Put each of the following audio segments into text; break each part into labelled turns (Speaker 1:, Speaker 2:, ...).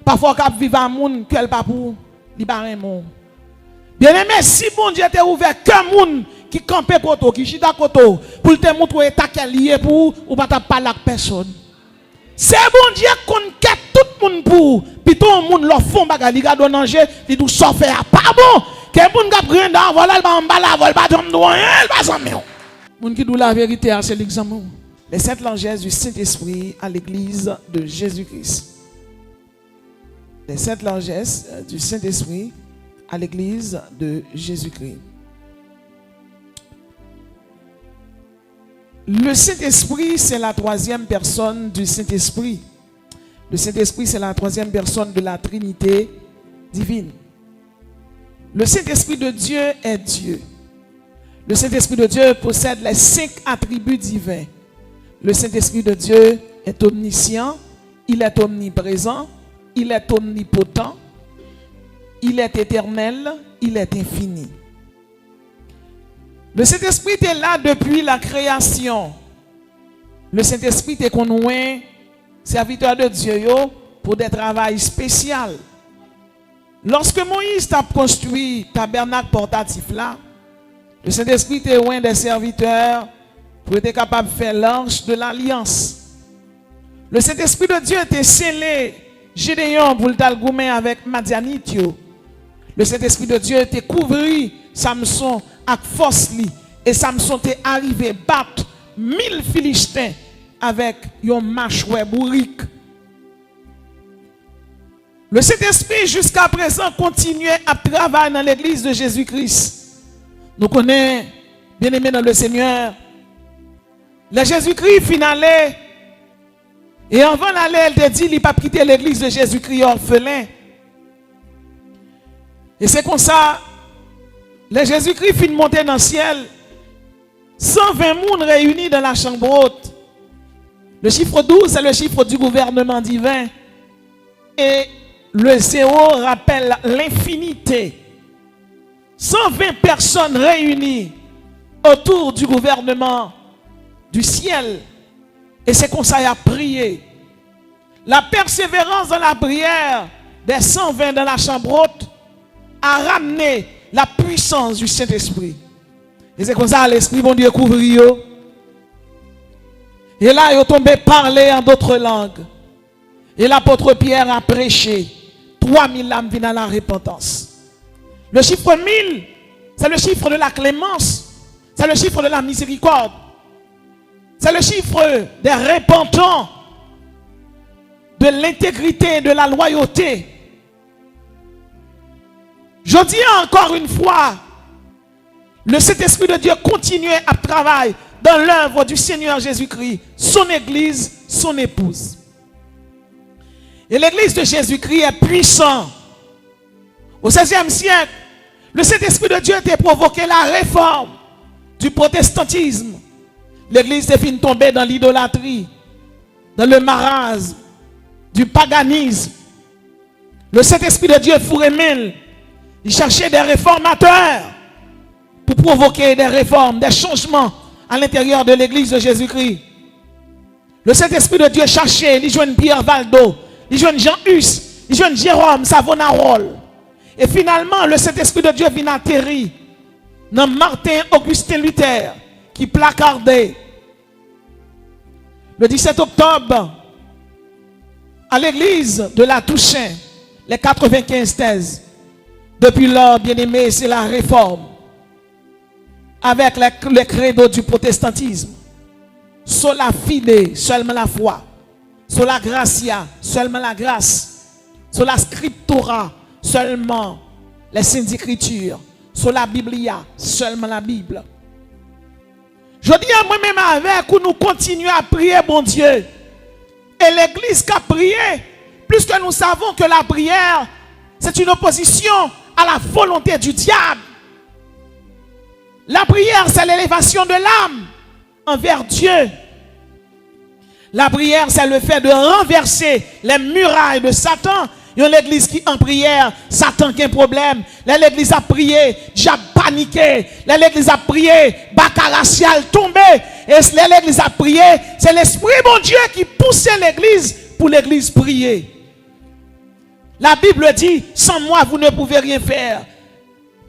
Speaker 1: Parfois, quand vivre un monde, qu'elle pas pour libérer mon. Bien aimé, si bon Dieu t'a ouvert qu'un monde qui campe koto, qui chita koto, pour te montrer état qu'elle lié pour, ou pas ta parler avec personne. C'est bon Dieu qu'on quête tout le monde pour, puis tout le monde leur font bagarre, ils gardent danger, ils doivent sortir. Pas bon, que moun qui prend dans voilà, il va en bas là, il va tomber dans il va s'en mettre. Moun qui dit la vérité, c'est l'examen. Les saintes largesses du Saint-Esprit à l'église de Jésus-Christ. Les saintes largesses du Saint-Esprit à l'église de Jésus-Christ. Le Saint-Esprit, c'est la troisième personne du Saint-Esprit. Le Saint-Esprit, c'est la troisième personne de la Trinité divine. Le Saint-Esprit de Dieu est Dieu. Le Saint-Esprit de Dieu possède les 5 attributs divins. Le Saint-Esprit de Dieu est omniscient, il est omniprésent, il est omnipotent, il est éternel, il est infini. Le Saint-Esprit est là depuis la création. Le Saint-Esprit est connu serviteur de Dieu pour des travaux spéciaux. Lorsque Moïse a construit le tabernacle portatif là, le Saint-Esprit est loin des serviteurs pour être capable de faire l'arche de l'alliance. Le Saint-Esprit de Dieu était scellé Gédéon pour le goumen avec Madianitio. Le Saint-Esprit de Dieu était couvert Samson avec force li, et Samson était arrivé battre 1000 Philistins avec un mâchoire bourrique. Le Saint-Esprit jusqu'à présent continuait à travailler dans l'église de Jésus-Christ. Nous connaissons, bien aimés dans le Seigneur, le Jésus-Christ finalé, et avant d'aller, elle te dit, il n'a pas quitté l'église de Jésus-Christ orphelin. Et c'est comme ça, le Jésus-Christ finit de monter dans le ciel, 120 personnes réunis dans la chambre haute. Le chiffre 12, c'est le chiffre du gouvernement divin. Et le 0 rappelle l'infinité. 120 personnes réunies autour du gouvernement du ciel. Et c'est comme ça qu'il a prié. La persévérance dans la prière des 120 dans la chambre haute a ramené la puissance du Saint-Esprit. Et c'est comme ça que l'Esprit bon Dieu couvrir. Et là, ils ont tombé parler en d'autres langues. Et l'apôtre Pierre a prêché. 3000 âmes viennent à la repentance. Le chiffre 1000, c'est le chiffre de la clémence. C'est le chiffre de la miséricorde. C'est le chiffre des repentants, de l'intégrité et de la loyauté. Je dis encore une fois, le Saint-Esprit de Dieu continuait à travailler dans l'œuvre du Seigneur Jésus-Christ, son Église, son épouse. Et l'Église de Jésus-Christ est puissante. Au XVIe siècle, le Saint-Esprit de Dieu a provoqué la réforme du protestantisme. L'Église est finie tomber dans l'idolâtrie, dans le marasme, du paganisme. Le Saint-Esprit de Dieu fourrait mille. Il cherchait des réformateurs pour provoquer des réformes, des changements à l'intérieur de l'église de Jésus-Christ. Le Saint-Esprit de Dieu cherchait, il joint Pierre Valdo, il joint Jean Hus, il joint Jérôme Savonarole. Et finalement, le Saint-Esprit de Dieu vient atterrir dans Martin Augustin Luther, qui placardait le 17 octobre à l'église de la Toussaint, les 95 thèses. Depuis lors, bien-aimé, c'est la réforme. Avec les credos du protestantisme. Sola fide, seulement la foi. Sola gratia, seulement la grâce. Sola scriptura, seulement les saintes écritures. Sola biblia, seulement la Bible. Je dis à moi-même avec où nous continuons à prier, bon Dieu. Et l'église qui a prié, puisque nous savons que la prière, c'est une opposition à la volonté du diable. La prière, c'est l'élévation de l'âme envers Dieu. La prière, c'est le fait de renverser les murailles de Satan. Il y a l'église qui en prière, Satan qui a un problème. L'église a prié, diable paniqué. L'église a prié, bacaracial tombé. Et l'église a prié, c'est l'Esprit bon Dieu qui poussait l'église pour l'église prier. La Bible dit, sans moi, vous ne pouvez rien faire.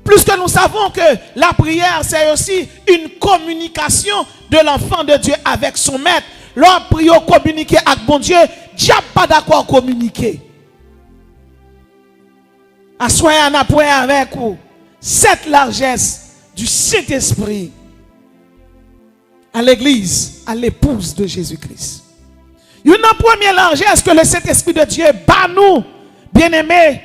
Speaker 1: Plus que nous savons que la prière, c'est aussi une communication de l'enfant de Dieu avec son maître. L'homme prie communiquer avec bon Dieu, Dieu pas d'accord communiquer. Assoyez un point avec vous. Cette largesse du Saint-Esprit à l'église, à l'épouse de Jésus-Christ. Une première largesse que le Saint-Esprit de Dieu bat nous, bien-aimés,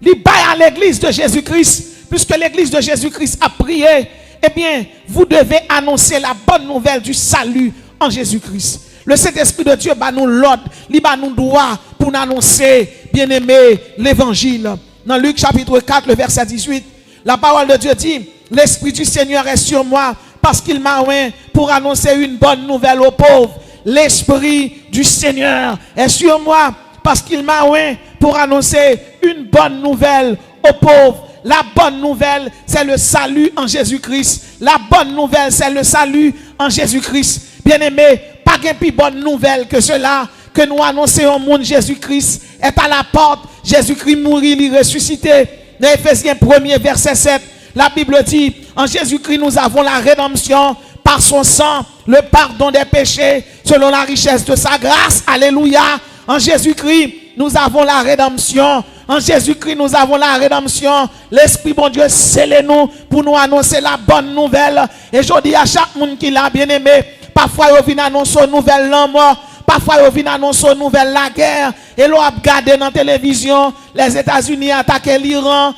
Speaker 1: il bat à l'église de Jésus-Christ, puisque l'église de Jésus-Christ a prié, eh bien, vous devez annoncer la bonne nouvelle du salut en Jésus-Christ. Le Saint-Esprit de Dieu bat nous l'ordre, il bat nous droit pour nous annoncer, bien-aimés, l'évangile. Dans Luc chapitre 4, le verset 18, la parole de Dieu dit, l'Esprit du Seigneur est sur moi, parce qu'il m'a oint pour annoncer une bonne nouvelle aux pauvres. L'Esprit du Seigneur est sur moi, parce qu'il m'a oint pour annoncer une bonne nouvelle aux pauvres. La bonne nouvelle, c'est le salut en Jésus-Christ. La bonne nouvelle, c'est le salut en Jésus-Christ. Bien-aimé, pas de plus bonne nouvelle que cela, que nous annonçons au monde. Jésus-Christ est à la porte. Jésus-Christ mourit, il est ressuscité. Dans Éphésiens 1er, verset 7, la Bible dit, en Jésus-Christ, nous avons la rédemption par son sang, le pardon des péchés, selon la richesse de sa grâce. Alléluia. En Jésus-Christ, nous avons la rédemption. En Jésus-Christ, nous avons la rédemption. L'Esprit, bon Dieu, scellez-nous pour nous annoncer la bonne nouvelle. Et je dis à chaque monde qui l'a bien aimé, parfois il vient annoncer une nouvelle mort. Parfois, il vient annoncer une nouvelle la guerre. Et l'on a regardé dans la télévision, les États-Unis attaquent l'Iran,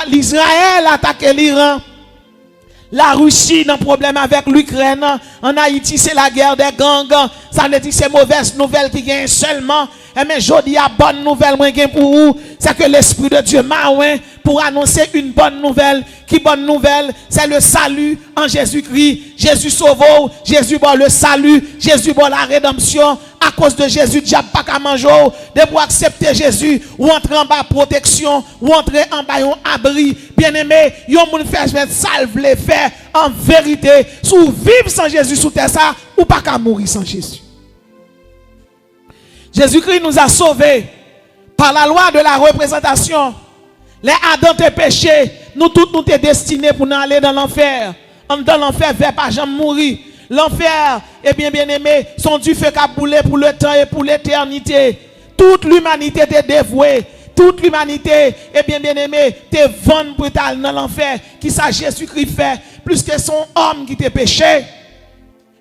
Speaker 1: l'Israël attaque l'Iran. La Russie n'a problème avec l'Ukraine. En Haïti, c'est la guerre des gangs. Ça veut dire que c'est mauvaise nouvelle qui gagne seulement. Mais je dis la bonne nouvelle pour vous, c'est que l'Esprit de Dieu m'a oint pour annoncer une bonne nouvelle. Qui bonne nouvelle? C'est le salut en Jésus-Christ. Jésus sauve, Jésus bon le salut, Jésus bon la rédemption. À cause de Jésus, diable pas qu'à manger. De pour accepter Jésus, ou entrer en bas protection, ou entrer en bas un abri. Bien-aimé, yon moun fait salve les faits en vérité. Si vous vivez sans Jésus sous terre ça, ou pas qu'à mourir sans Jésus. Jésus-Christ nous a sauvés par la loi de la représentation. Les Adam te péché, nous tous nous t'es destinés pour nous aller dans l'enfer. Dans l'enfer, vers pas jamais mourir. L'enfer, eh bien aimé, son du feu qui a boulé pour le temps et pour l'éternité. Toute l'humanité t'est dévouée. Toute l'humanité, eh bien aimé, t'es vendu pour aller dans l'enfer. Qui ça Jésus-Christ fait, plus que son homme qui t'est péché.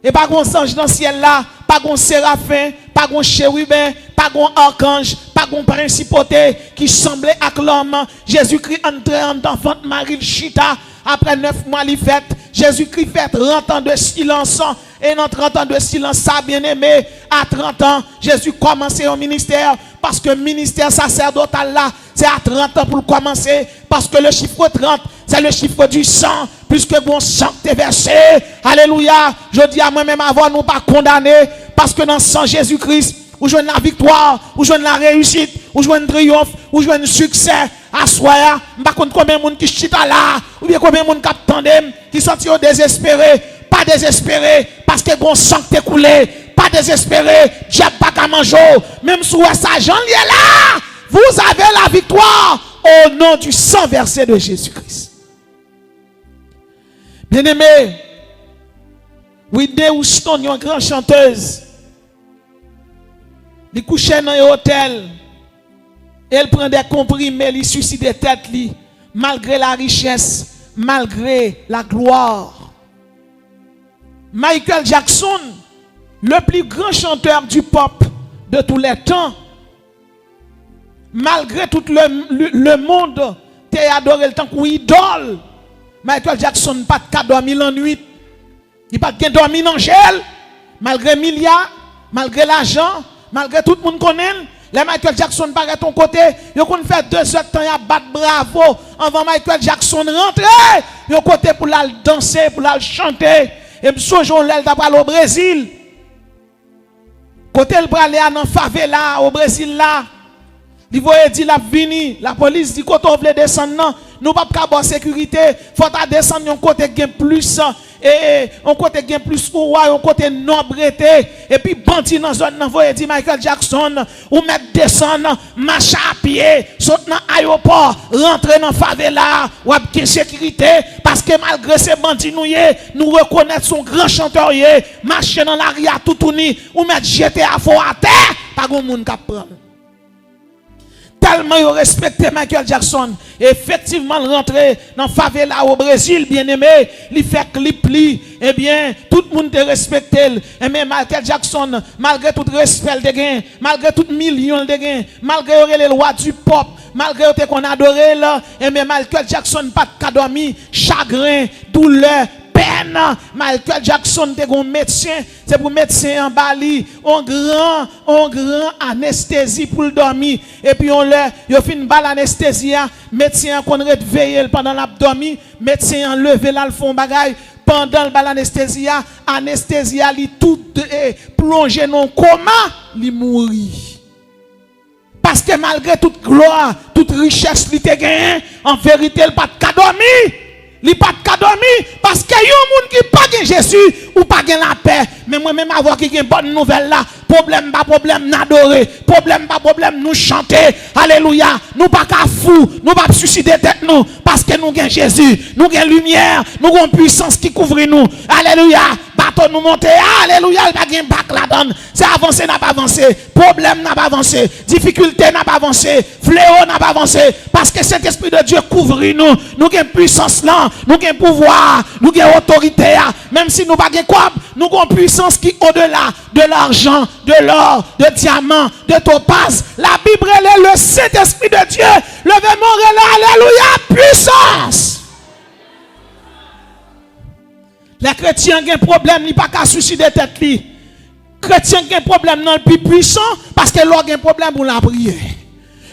Speaker 1: Et pas qu'on ange dans le ciel là, pas qu'on séraphin, pas qu'on chérubin, pas qu'on archange, pas qu'on principauté qui semblait avec l'homme. Jésus-Christ entré en enfant de Marie le chita. Après 9 mois, il fait, Jésus-Christ fait 30 ans de silence. Et dans 30 ans de silence, ça bien aimé, à 30 ans, Jésus commençait au ministère. Parce que le ministère sacerdotal là, c'est à 30 ans pour commencer. Parce que le chiffre 30, c'est le chiffre du sang. Puisque bon sang t'est versé. Alléluia. Je dis à moi-même avant nous pas condamner. Parce que dans le sang Jésus-Christ, où je la victoire, où je la réussite, où je le triomphe, où je le succès. À soya, je ne sais pas combien de monde qui chita là, ou bien combien de monde qui attendent, qui sont désespérés. Pas désespérés, parce que bon sang t'est coulé. Pas désespérés, diable pas qu'à manger. Même sous sa Jean est là, vous avez la victoire au nom du sang versé de Jésus-Christ. Bien-aimé, Whitney Houston, une grande chanteuse, elle couchait dans un hôtel. Elle prend des comprimés, elle suicide des têtes, malgré la richesse, malgré la gloire. Michael Jackson, le plus grand chanteur du pop de tous les temps, malgré tout le monde, t'a adoré le temps qu'on idole. Michael Jackson n'a pas de cas dormi la nuit. Il n'a pas de dormi dans gel, malgré milliards, malgré l'argent, malgré tout le monde connaît. Les Michael Jackson paraît ton côté, ils ont fait 2 heures de temps à battre bravo avant Michael Jackson rentrer. Ils ont côté pour la danser, pour la chanter. Et monsieur Jean Lel d'après au Brésil. Côté le bralé dans favela au Brésil là. Il voyait dit la vini, la police dit quand on veut descendre non, nous pas avoir sécurité, faut ta descendre un côté gain plus et on côté gain plus roi, on côté nobrité et puis bandit dans zone nan voye dit Michael Jackson ou mettre descendre marcher à pied, saute dans aéroport, rentrer dans favela ou gain sécurité parce que malgré ces bandits nous reconnaître son grand chanteur marcher dans la ria tout uni ou mettre jeter à fond à terre pas grand monde qui prend. Tellement ils respecté Michael Jackson. Effectivement, rentrer dans favela au Brésil, bien aimé, il fait clip li. Eh bien, tout le monde te respecte. Eh bien, Michael Jackson, malgré tout respect de gain, malgré tout million de gain, malgré les lois du pop, malgré qu'on adoré là, eh bien, Michael Jackson pas de dormi, chagrin, douleur, peine. Michael Jackson te un médecin, c'est pour médecin en Bali, on grand anesthésie pour le dormir et puis on le fin bal anesthésie, médecin qu'on réveille pendant l'abdomen, médecin enlevé là le fond bagaille pendant le bal anesthésie, li tout plongé dans coma, li mourir. Parce que malgré toute gloire, toute richesse li te gagné, en vérité il pas de dormir. Li pas de dormir parce que yon moun qui pas gen Jésus ou pas gen la paix. Mais moi même avoir qui gen bonne nouvelle là, problème pas problème n'adorer, problème pas problème nous chanter. Alléluia. Nous pas ka fou, nous pas suicider tête nous parce que nous gen Jésus, nous gen lumière, nous gen puissance qui couvre nous. Alléluia. Bateau nous monter. Alléluia, il pas gen bac la donne. C'est avancer n'a pas avancé, problème n'a pas avancé, difficulté n'a pas avancé, fléau n'a pas avancé parce que cet esprit de Dieu couvre nous. Nous gen puissance là. Nous avons pouvoir, nous avons autorité, même si nous n'avons pas quoi, nous avons puissance qui est au-delà de l'argent, de l'or, de diamant, de topaz. La Bible est le Saint-Esprit de Dieu. Levez-moi, alléluia, puissance. Les chrétiens ont un problème, ils n'ont pas qu'à suicider tête. Les chrétiens ont un problème non plus puissant parce que leur ont un problème pour la prière.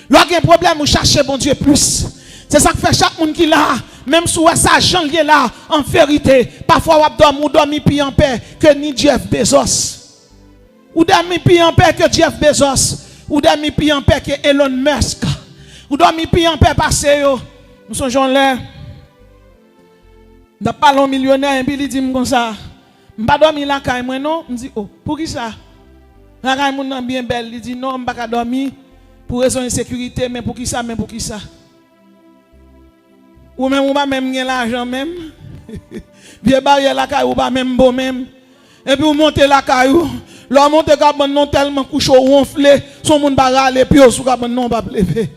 Speaker 1: Leur ont un problème pour chercher bon Dieu plus. C'est ça que fait chaque monde qui là. Même si ça janvier là, en vérité, parfois on dormit plus en paix que ni Jeff Bezos. Ou dormit plus en paix que Jeff Bezos. Ou dormit plus en paix que Elon Musk. Ou dormit plus en paix parce que nous sommes gens là. N'a pas l'homme millionnaire et puis il dit comme ça. Je ne pas dormir là quand moi non, me dit oh, pour qui ça? La caille mon bien belle, il dit non, je ne pas dormir pour raison de sécurité, mais pour qui ça, ou même ou pas même l'argent même. Bien barrière la caille ou pas même beau même. Et puis vous montez la caille. L'homme monte cabane non tellement couche ou enflé, son monde va râler puis sous cabane non va lever.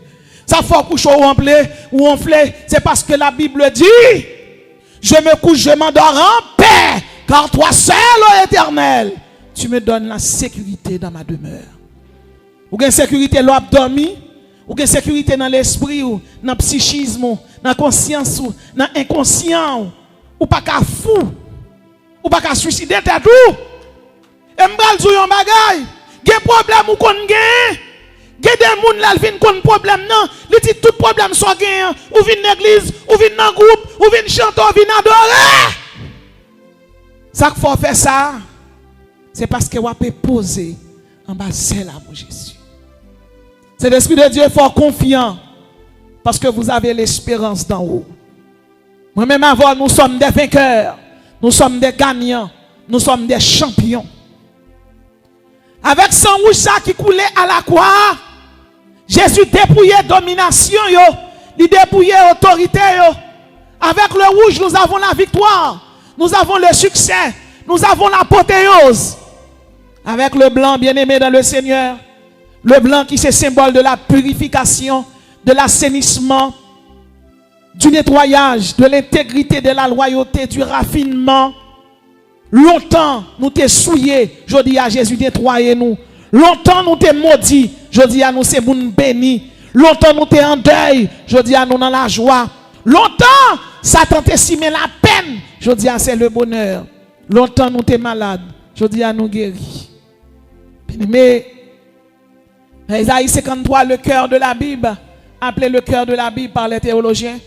Speaker 1: Ça faut couche ou enflé, c'est parce que la Bible dit je me couche, je m'endors en paix, car toi seul, ô Éternel, tu me donnes la sécurité dans ma demeure. Ou gain sécurité l'on dormi, ou gain sécurité dans l'esprit ou dans le psychisme, dans la conscience ou dans l'inconscient ou pas qu'à fou ou pas qu'à suicider tête ou et m'bral zou yon bagay gen problème ou kon gen gen des moun la vinn kon problème non li dit tout problème soit gen ou vinn l'église ou vinn dans groupe ou vinn chanter ou vinn adorer ça qu'il faut faire ça c'est parce que vous pouvez poser en bas c'est là pour Jésus. C'est l'Esprit de Dieu fort confiant parce que vous avez l'espérance d'en haut. Moi-même avant, nous sommes des vainqueurs, nous sommes des gagnants, nous sommes des champions. Avec sang rouge ça qui coulait à la croix, Jésus dépouillait domination, il dépouillait autorité. Avec le rouge, nous avons la victoire, nous avons le succès, nous avons l'apothéose. Avec le blanc, bien-aimé dans le Seigneur, le blanc qui c'est symbole de la purification, de l'assainissement, du nettoyage, de l'intégrité, de la loyauté, du raffinement. Longtemps, nous t'es souillés. Je dis à Jésus, nettoyez nous. Longtemps, nous t'es maudits. Je dis à nous, c'est moun béni. Longtemps, nous t'es en deuil. Je dis à nous, dans la joie. Longtemps, Satan t'estimait la peine. Je dis à c'est le bonheur. Longtemps, nous t'es malade. Je dis à nous guéris. Mais, Isaïe 53, le cœur de la Bible, appelé le cœur de la Bible par les théologiens.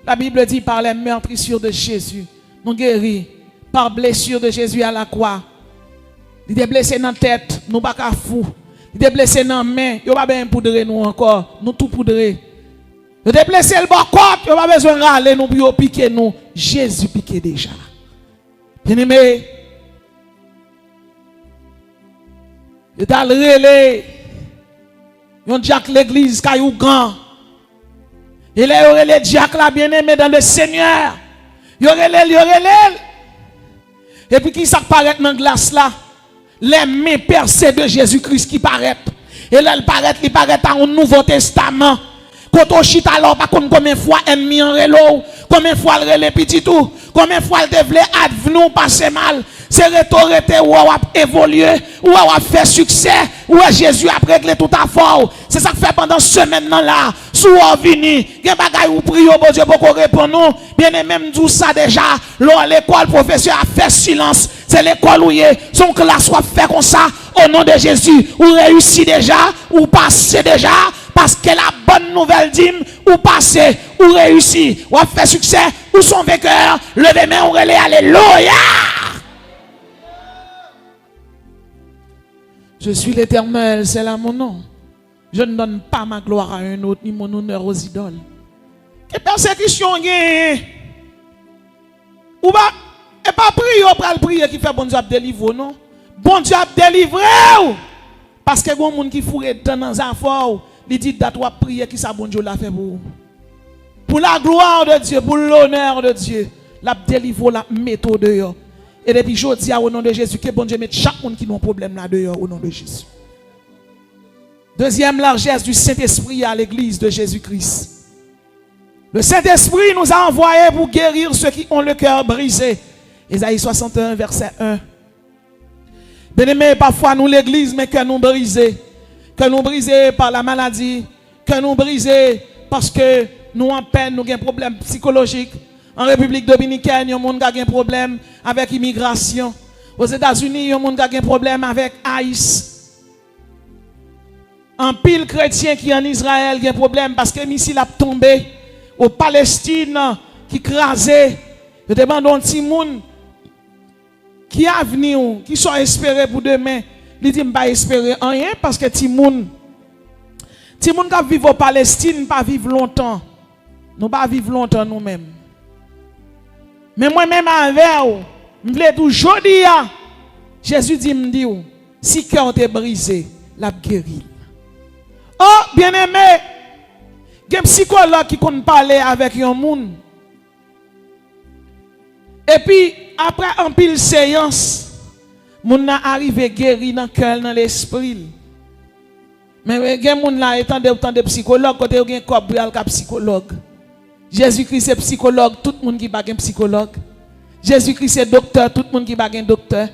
Speaker 1: La Bible dit par les meurtrissures de Jésus, nous guéris par blessure de Jésus à la croix. Il est blessé dans la tête, nous pas fou. Il est blessé dans la main, il n'y a pas bien poudrer nous encore, nous tout poudrer. Vous déplacez le bord côte, vous n'avez pas besoin de râler nous pour piquer nous. Jésus piqué déjà. Bien-aimé, vous avez relé, vous Jack l'église, Caillou Grand. Il est relé Jack là, bien-aimé dans le Seigneur. Vous relé. Et puis qui s'apparaît dans la glace là? Les mains percées de Jésus-Christ qui paraissent. Et là, il paraît dans un Nouveau Testament. Quand on chita alors, par contre, combien de fois ennemi en relo, combien de fois le relais petit tout, combien de fois le devlé advenu passer mal, c'est retourné ou a évolué, ou a fait succès, ou Jésus a réglé tout à fort. C'est ça que fait pendant ce semaine là, sous vini, gen bagay ou priyo, bon Dieu, pour qu'on réponde nous, bien et même tout ça déjà, l'école professeur a fait silence, c'est l'école où il est, son classe soit fait comme ça, au nom de Jésus, ou réussi déjà, ou passé déjà, parce que la bonne nouvelle dit, ou passé, ou réussi, ou a fait succès, ou son vainqueur, levez main, ou relais, alléluia. Je suis l'Éternel, c'est là mon nom. Je ne donne pas ma gloire à un autre, ni mon honneur aux idoles. Que persécution gagne. Ou pas, et pas prier, ou pas le prier qui fait bon Dieu délivrer, non? Bon Dieu délivrer. Parce que bon monde qui fourre dans un fort, il dit dat ou prier qui ça bon Dieu l'a fait pour vous. Pour la gloire de Dieu, pour l'honneur de Dieu, la délivre la méthode dehors. Et depuis je dis au nom de Jésus que bon Dieu mette chaque monde qui a un problème là dehors au nom de Jésus. Deuxième largesse du Saint-Esprit à l'église de Jésus-Christ. Le Saint-Esprit nous a envoyés pour guérir ceux qui ont le cœur brisé. Ésaïe 61 verset 1. Bien-aimés, parfois nous l'église mais que nous brisés. Que nous brisés par la maladie, que nous brisés parce que nous en peine, nous avons un problème psychologique. En République Dominicaine, il y a un qui a un problème avec l'immigration. Aux États-Unis, il y a un qui a un problème avec ICE. En pile chrétien qui est en Israël, il y a un problème parce que missile a tombé. Aux Palestine qui crasé. Je demande à un petit monde qui a venu, qui sont espérés pour demain. Il dit, je ne pas espérer rien parce que Timoun qui vit au Palestine, pas vivre longtemps. Nous pas vivre longtemps nous-mêmes. Mais moi-même avec vous, je voulais toujours dire, Jésus dit, si cœur est brisé, la guéri. Oh, bien-aimé, il y a un psychologue qui compte parler avec un monde. Et puis, après un pile séance, moun a arrivé guéri dans le cœur, dans l'esprit. Mais gen moun là étant de psychologue, côté gen Cobrial ka psychologue. Jésus-Christ est psychologue, tout le monde qui pas un psychologue. Jésus-Christ est docteur, tout le monde qui pas un docteur.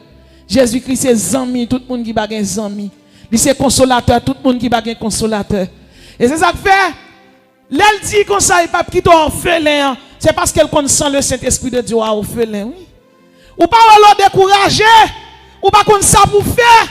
Speaker 1: Jésus-Christ est zami, tout le monde qui pas un zami. Il est consolateur, tout le monde qui pas un consolateur. Et c'est ça que fait. L'elle dit comme ça, il pas quitter orphelin, c'est parce qu'elle connaît le Saint-Esprit de Dieu à orphelin, oui. Ou pas le décourager. Ou pas qu'on ça pour faire.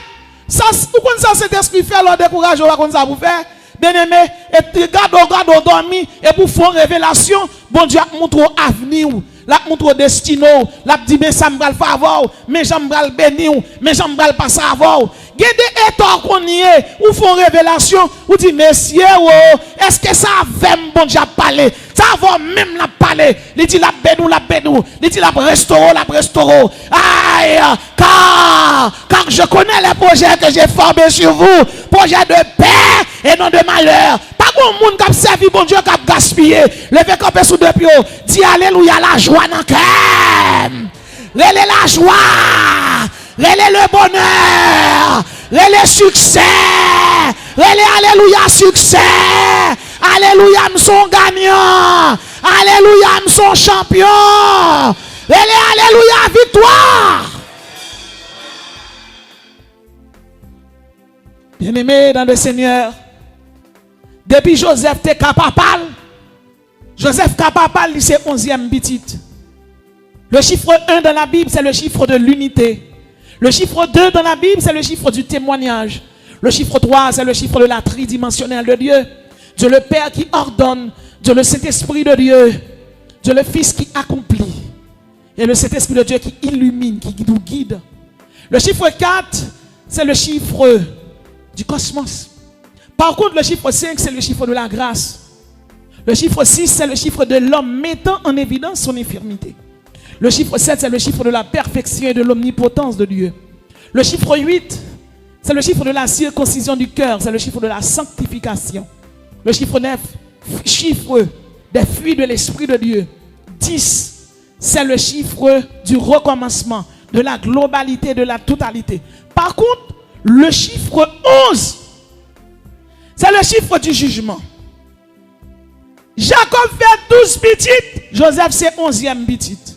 Speaker 1: Ça, ou qu'on ça cet esprit fait leur décourager, ou pas qu'on ça pour faire. Bien-aimé, et regarde dormi, et pour faire révélation, bon Dieu montre l'avenir, la montre destino, la dit mais ça me va le favor, mais j'aime le bénir, mais j'aime le passer avant. Il y a des états qu'on y est, ou font révélation, ou dit messieurs, est-ce que ça va bon Dieu parler? Ça va même la parler. Il dit la bénou. Il dit la restauro. Aïe, car je connais les projets que j'ai formés sur vous. Projets de paix et non de malheur. Pas qu'on monde qui a servi bon Dieu qui a gaspillé. Levez camper sous deux pieds. Dis alléluia la joie dans le cœur. Relais la joie. Relais le bonheur. Relais succès. Relais alléluia succès. Alléluia, nous sommes gagnants. Alléluia, nous sommes champions. Alléluia, victoire. Bien-aimé dans le Seigneur, depuis Joseph était capable. Joseph capable, c'est 11e petite. Le chiffre 1 dans la Bible, c'est le chiffre de l'unité. Le chiffre 2 dans la Bible, c'est le chiffre du témoignage. Le chiffre 3, c'est le chiffre de la tridimensionnelle de Dieu. Dieu le Père qui ordonne, Dieu le Saint-Esprit de Dieu, Dieu le Fils qui accomplit, et le Saint-Esprit de Dieu qui illumine, qui nous guide. Le chiffre 4, c'est le chiffre du cosmos. Par contre, le chiffre 5, c'est le chiffre de la grâce. Le chiffre 6, c'est le chiffre de l'homme mettant en évidence son infirmité. Le chiffre 7, c'est le chiffre de la perfection et de l'omnipotence de Dieu. Le chiffre 8, c'est le chiffre de la circoncision du cœur, c'est le chiffre de la sanctification. Le chiffre 9, chiffre des fruits de l'Esprit de Dieu. 10, c'est le chiffre du recommencement, de la globalité, de la totalité. Par contre, le chiffre 11, c'est le chiffre du jugement. Jacob fait 12 petites, Joseph c'est 11e petite.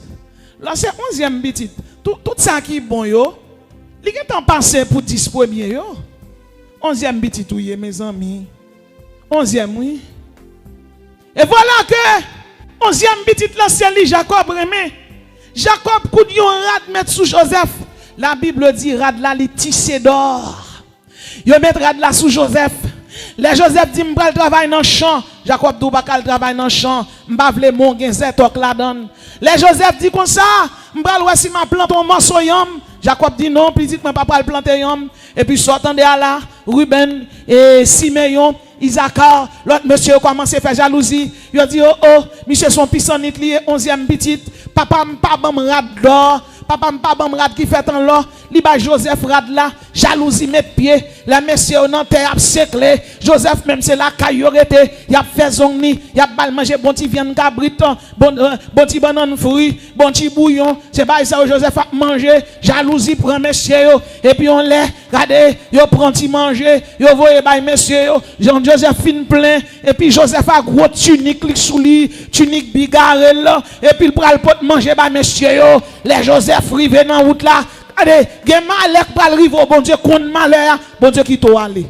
Speaker 1: Là c'est 11e petite. Tout ça qui est bon, yo. Il y a un passé pour 10 premiers, yo. 11e petite, oui, mes amis. 11e, oui. Et voilà que 11e petite, là c'est lui, Jacob remet. Jacob, coup de rad mettre sous Joseph. La Bible dit, rad là, li tissé d'or. Yo met rad là sous Joseph. Les Joseph dit, m'bral travail dans le champ. Jacob dit, m'bral travail dans le champ. M'bral vle mon genze tok la donne. Les Joseph dit comme ça, m'bral ouais si ma plante un morceau yam. Jacob dit non, petit moi pas le planter yam. Et puis sortant de là, Ruben et Simeon, Isaacar, l'autre monsieur commence à faire jalousie. Il a dit oh, monsieur son puissant nit lié 11e petite. Papa m'pa bam rad d'or. Papa m'pa bam rad qui fait en l'or. Li ba Joseph rad là, jalousie met pied. La monsieur nan terre a séclé. Joseph même c'est la caillorete, il a fait zongni, il a bal manger bon ti viande cabrit, bon ti banane fruit, bon ti bouillon. C'est pas ça Joseph a manger, jalousie prend monsieur yo et puis on les regardez, yo prend ti manger, yo voye bay monsieur yo. Jean-Joseph fin plein et puis Joseph a gros tunique sous lui, tunique bigarel là et puis il pral pot manger bay monsieur yo. Les Joseph rive dans route là. Allez, gen malek pral rive bon Dieu konn malheur, bon Dieu qui to aller.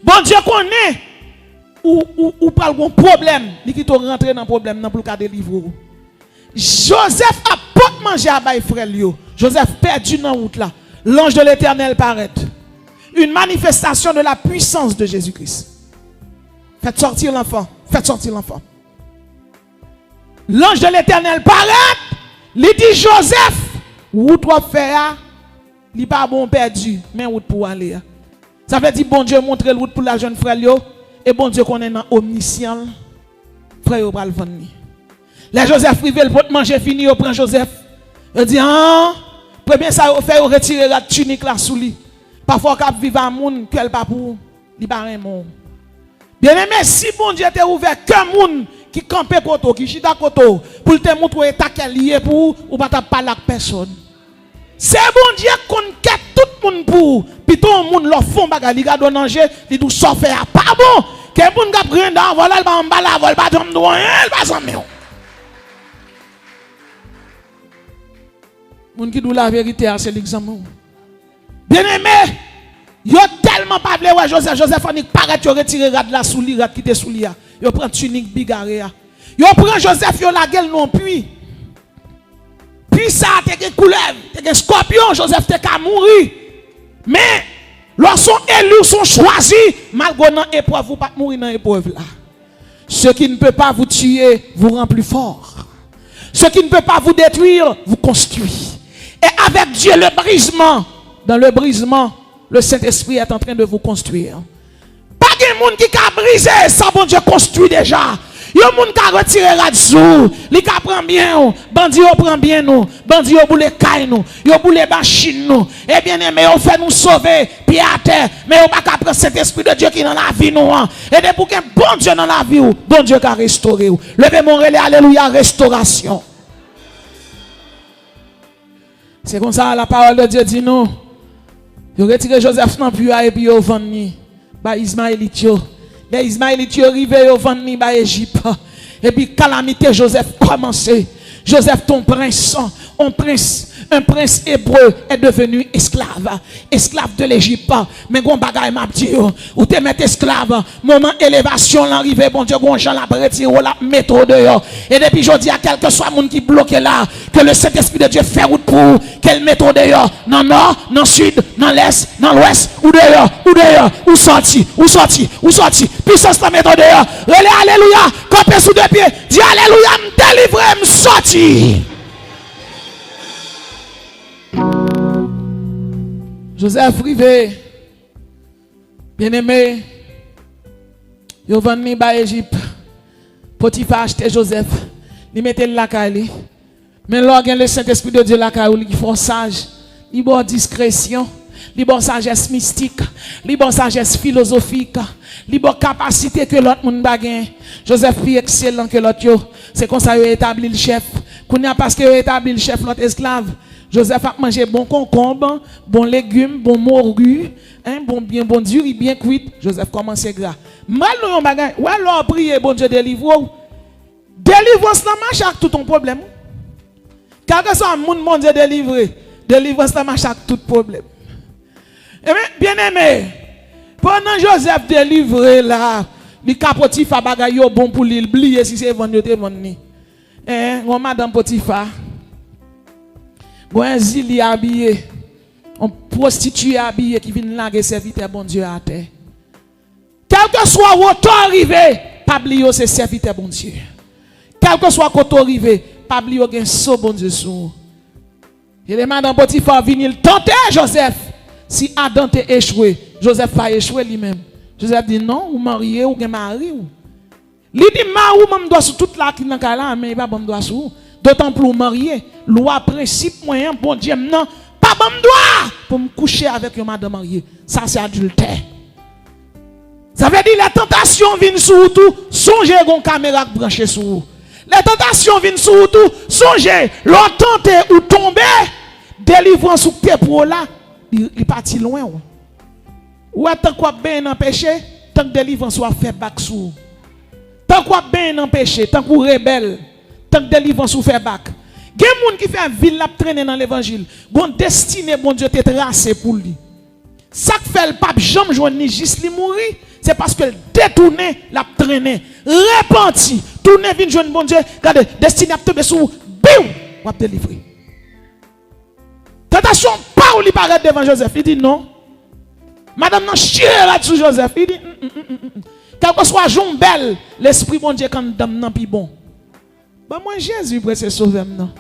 Speaker 1: Bon Dieu connaît ou pral gon problème, li qui to rentrer dans problème nan pour ka délivrer. Joseph a pas manger à bay frère yo. Joseph perdu dans route là. L'ange de l'Éternel paraît. Une manifestation de la puissance de Jésus-Christ. Faites sortir l'enfant, faites sortir l'enfant. L'ange de l'Éternel paraît, il dit Joseph, où tu vas faire, il n'est pas bon perdu, mais où pour aller. Ça veut dire bon Dieu montre le route pour la jeune frère et bon Dieu qu'on est dans omniscient, frère yo pral venir. Les Joseph privé pour manger fini, yo prend Joseph. Il dit ah, premier ça fait retirer la tunique là sous lui. Parfois cap vivre à monde qu'elle pas pour, il pas un monde. Bien aimé, si bon Dieu t'a ouvert qu'un monde qui campe koto, qui chita koto, pour te montrer état qu'elle lié pour ou pas parler avec personne. C'est bon Dieu qu'on quête tout le monde pour, puis tout le monde leur font bagarre, ils gardent danger, ils doivent sortir. Pas bon, que moun gap grand dans voilà le ba mbala, vol ba dom doyen, elle pas jamais. Moun qui dit la vérité, c'est l'examen. Bien aimé, yo tellement pas vle ouais Joseph on paraît yo retirer rad la sous li, rad quitter sous li a. Yo prend tunique bigaré a. Yo prend Joseph yo la gueule non puis ça te gen couleuvre, te gen scorpion, Joseph te ka mourir. Mais lorsqu'on élus sont choisis, malgré dans épreuve vous pas mourir dans épreuve là. Ce qui ne peut pas vous tuer vous rend plus fort. Ce qui ne peut pas vous détruire vous construit. Et avec Dieu le brisement, dans le brisement, le Saint-Esprit est en train de vous construire. Pas de monde qui a brisé, ça bon Dieu construit déjà. Yo moun ka retire radzou, li ka prend bien, bandi yo prend bien nous, bandi yo boule kay nous, yo boule machine nous. Et bien aimé, yo fait nous sauver pied à terre, mais yo pas ka prendre cet esprit de Dieu qui dans la vie nous. Et de pour qu'un bon Dieu dans la vie ou, bon Dieu ka restaurer ou. Levez mon relais, alléluia, restauration. C'est comme ça la parole de Dieu dit nous. Yo retire Joseph dans puits et puis yo vendre ba Ismaélite yo. Les Ismaélites sont arrivés au venir par Égypte. Et puis calamité Joseph commençait. Joseph ton prince, un prince hébreu est devenu esclave. Esclave de l'Égypte. Mais gon bagay m'a dit ou te met esclave. Moment élévation l'arrivée bon Dieu gon Jean la retiré la méthode dehors. Et depuis je dis à quel que soit monde qui bloque là que le Saint-Esprit de Dieu fait route pour quelle méthode dehors dans nord, dans sud, dans l'est, dans l'ouest ou dehors, ou sorti. Puissance la méthode dehors. Relais alléluia, campé sous deux pieds. Dis alléluia, me délivrer, me sortir. Joseph rivé, bien aimé, yo venu ba Égypte. Potiphar acheté Joseph. Il mettait le lacaille. Mais là, le Saint-Esprit de Dieu lacaille, qui font sage. Il bon discrétion. Il bon sagesse mystique. Il bon sagesse philosophique. Il bon capacité que l'autre monde baguette. Joseph plus excellent que l'autre. C'est comme ça qu'il a établi le chef. Parce qu'il a établi le chef, l'autre esclave. Joseph a mangé bon concombre, bon légumes, bon morue, bon dur, bien cuit. Joseph commence gras. Mal non bagay. Ou alors prier bon Dieu délivre. Délivrance n'a marche avec tout ton problème. Car que soit mon Dieu délivré, délivrance n'a marche avec tout problème. Bien aimé, pendant Joseph délivré là, il Potiphar bagay yo bon pour lui oublier si c'est vendre te vendre ni. Madame Potiphar. Bon zili habillé, on prostituée habillé qui vient laguer serviteur bon Dieu à terre. Quel que soit où tu arrivé, pas oublier c'est serviteur bon Dieu. Quel que soit où tu arrivé, pas oublier gen so bon Dieu sou. Et les madame Potiphar vient tenter Joseph. Si Adam t'a échoué, Joseph va échouer lui-même. Joseph dit non, ou marié ou gen mari ou. Li dit ma ou même doit sous toute la qui dans là mais pas bon doit sous. D'autant plus marié, loi principe moyen bon Dieu non, pas bon doit pour me coucher avec une madame mariée. Ça c'est adultère. Ça veut dire les tentations viennent sur tout, songez une caméra branchée sur vous. Les tentations viennent sur tout, songez, l'ententer ou tomber, délivrance ou pied pour là, il parti loin. Ou tant qu'on bien dans péché, tant que délivrance soit fait back sous. Tant qu'on bien dans péché, tant qu'on rebelle, tant que délivrance ou fait back. Il y a des gens qui fait ville la traîner dans l'évangile. Bon destiné bon Dieu t'est tracé pour lui. Ça que fait le pape jamais joindre ni juste lui mourir, c'est parce que le détourné l'a traîné, repenti, tourné vient joindre bon Dieu, regardez, destiné à tomber sous biou, on va délivrer. Tentation pas où il paraît devant Joseph, il dit non. Madame non chie là-dessus Joseph, il dit quel que soit jour belle, l'esprit bon Dieu quand dame non pi bon. Bah moi Jésus pour se sauver maintenant.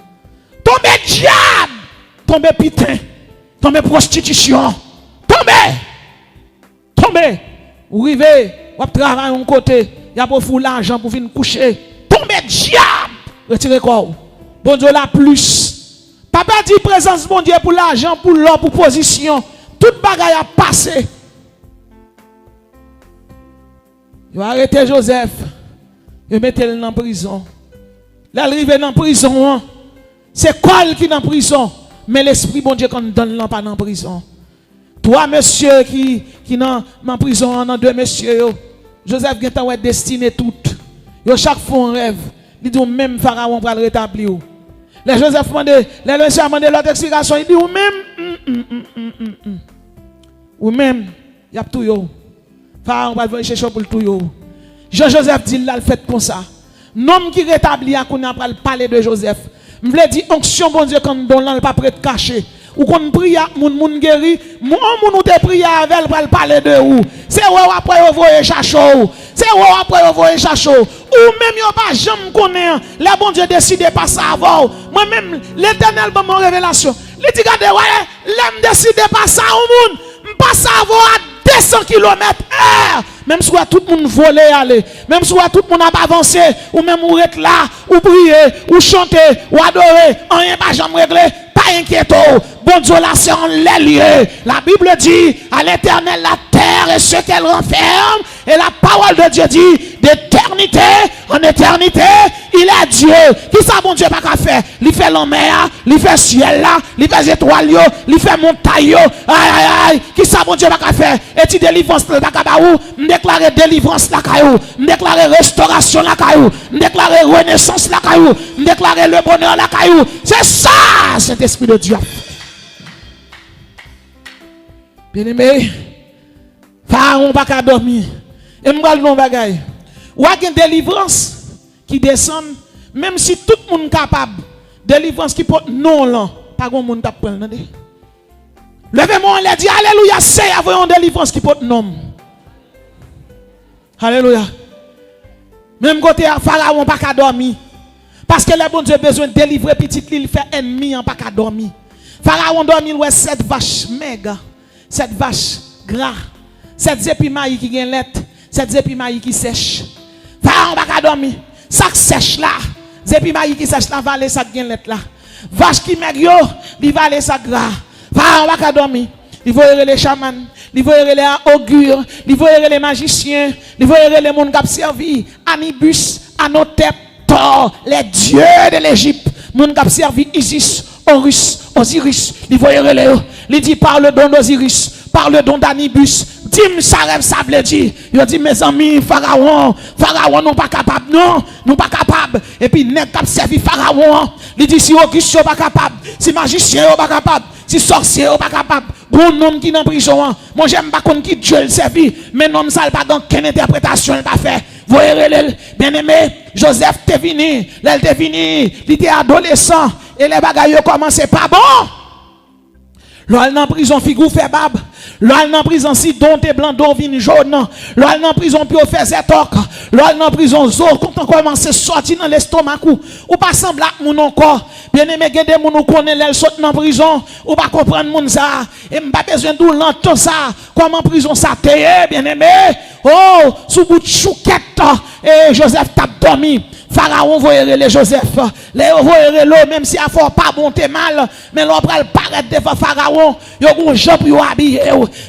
Speaker 1: Tomber diable, tomber pitin, tomber prostitution. Tombez, vous arrivez, vous travaillez un côté, il y a pour l'argent pour venir coucher. Tombez, diable, retirez quoi? Bon Dieu la plus. Papa dit présence bon Dieu pour l'argent, pour l'or, pour position. Toute bagaille a passé. Il va arrêter Joseph. Il va mettre dans la prison. Là, il arrive dans la prison. C'est quoi qui est dans la prison? Mais l'esprit bon Dieu quand donne pas dans la prison. Toi, monsieur, qui dans en prison, dans deux messieurs, Joseph Guetta est destiné tout. Yo chaque fois un rêve. Il dit même Pharaon va le rétablir. Les Joseph demandé, les messieurs demandé l'autre explication. Il dit ou même, il y a tout yo. Pharaon va venir chercher pour tout yo. Jean-Joseph dit là, le fait comme ça. Nom qui rétablit, on a parler de Joseph. Je voulais dire, onction, bon Dieu, quand on n'a pas prêt de cacher. Ou qu'on prie, moun guéri, moun ou te prie avec pour parler de ou. C'est où après vous voyez chachou. C'est où après vous voyez chachou. Ou même yo pas jamais connaît. Les bon Dieu décide pas ça avant. Moi même l'Éternel ba mon révélation. Il dit regardez ouais, l'aime décide pas ça au monde. Pas savoir à 200 km/h. Même si tout le monde volé aller, même si tout le monde a avancé, ou même ou être là, ou prier, ou chanter, ou adorer, rien pas jamais réglé, pas inquiétez. Bon Dieu là c'est en les lieux. La Bible dit à l'Éternel la terre et ce qu'elle renferme, et la parole de Dieu dit d'éternité en éternité, il est Dieu. Qui ça bon Dieu pas qu'à faire? Il fait la mer, il fait ciel là, il fait étoiles, il fait montagne. Aïe aïe aïe, qui ça bon Dieu pas qu'à faire? Et tu délivrance là cabaou, déclarer délivrance la caillou, déclarer restauration la caillou, déclarer renaissance la caillou, déclarer le bonheur la caillou. C'est ça, cet esprit de Dieu. Bien aimé, Pharaon pas qu'à dormir. Et m'gal non bagay. Ou a une délivrance qui descend, même si tout le monde est capable. Délivrance qui porte non là, pas grand monde t'a prendre. Levez-moi, on a dit alléluia, c'est avoir une délivrance qui porte non. Alléluia. Même côté Pharaon pas qu'à dormir. Parce que le bon Dieu a besoin de délivrer petit il fait ennemi en pas qu'à dormir. Pharaon dormir ouais 7 vaches méga, 7 vaches gras, 7 épimailles qui gagne lettre, 7 épimailles qui sèche. Pharaon pas qu'à dormir. sac sèche là. Zepi maï qui sèche là, valé sac gen let là. Vache qui meg yo, li valé sac gras. Pharaon va ka dormi. Il faut les chamans, il faut les augures, il faut les magiciens, il faut les gens qui ont servi Anubis, Anotep, Thor, les dieux de l'Égypte, les gens qui ont servi Isis, Horus, Osiris, il faut les gens. Il dit par le don d'Osiris, par le don d'Anubis. Tim ça rêve ça veut dire. Il dit mes amis, Pharaon non pas capable, non pas capable. Et puis nèg qui servi Pharaon, il dit si Auguste pas capable, si magicien pas capable, si sorcier pas capable. Bon homme qui dans prison, moi j'aime pas qu'on qui Dieu le servi, mais non ça pas dans quelle interprétation il pas fait. Voyez bien aimé, Joseph t'est venu, il était adolescent et les bagailles commençaient pas bon. L'ol dans prison figou fait bab. L'ol dans prison si don te blanc d'eau vin jaune. L'ol dans prison puis fait zétok. L'ol dans prison zo quand on commence à sortir dans l'estomac ou pas semblant mon encore. Bien aimé gade moun ou connaît l'elle saute dans prison ou pas comprendre moun ça et m'pas besoin d'ou l'entend ça comment prison ça t'est bien aimé. Oh sous bout de chouquette et Joseph t'a dormi. Pharaon voyait les Joseph, les voyait l'eau, même si a fort pas bon t'es mal, mais l'on prend le paraître devant Pharaon, yo gon jambe yo habillé,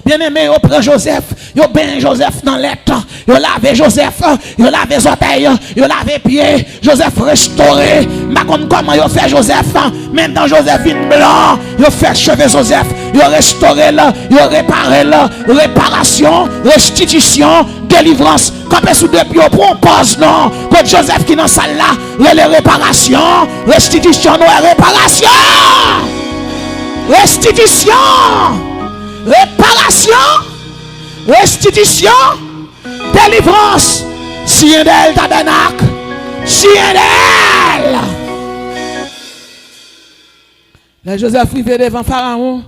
Speaker 1: bien aimé yo prend Joseph, yo ben Joseph dans l'être, yo lave Joseph, yo lave orteils, yo lave pieds, Joseph restauré, ma kon comment yo fait Joseph, maintenant Joseph vin blanc, yo fait cheveux Joseph, yo restauré là, yo réparé là, réparation, restitution, délivrance, quand sous deux pieds pour pause non, quand Joseph qui dans salle là, les réparations, restitution, réparation, restitution, réparation, restitution, délivrance, sien d'elle tabernacle, sien d'elle. Le Joseph arrivé devant Pharaon,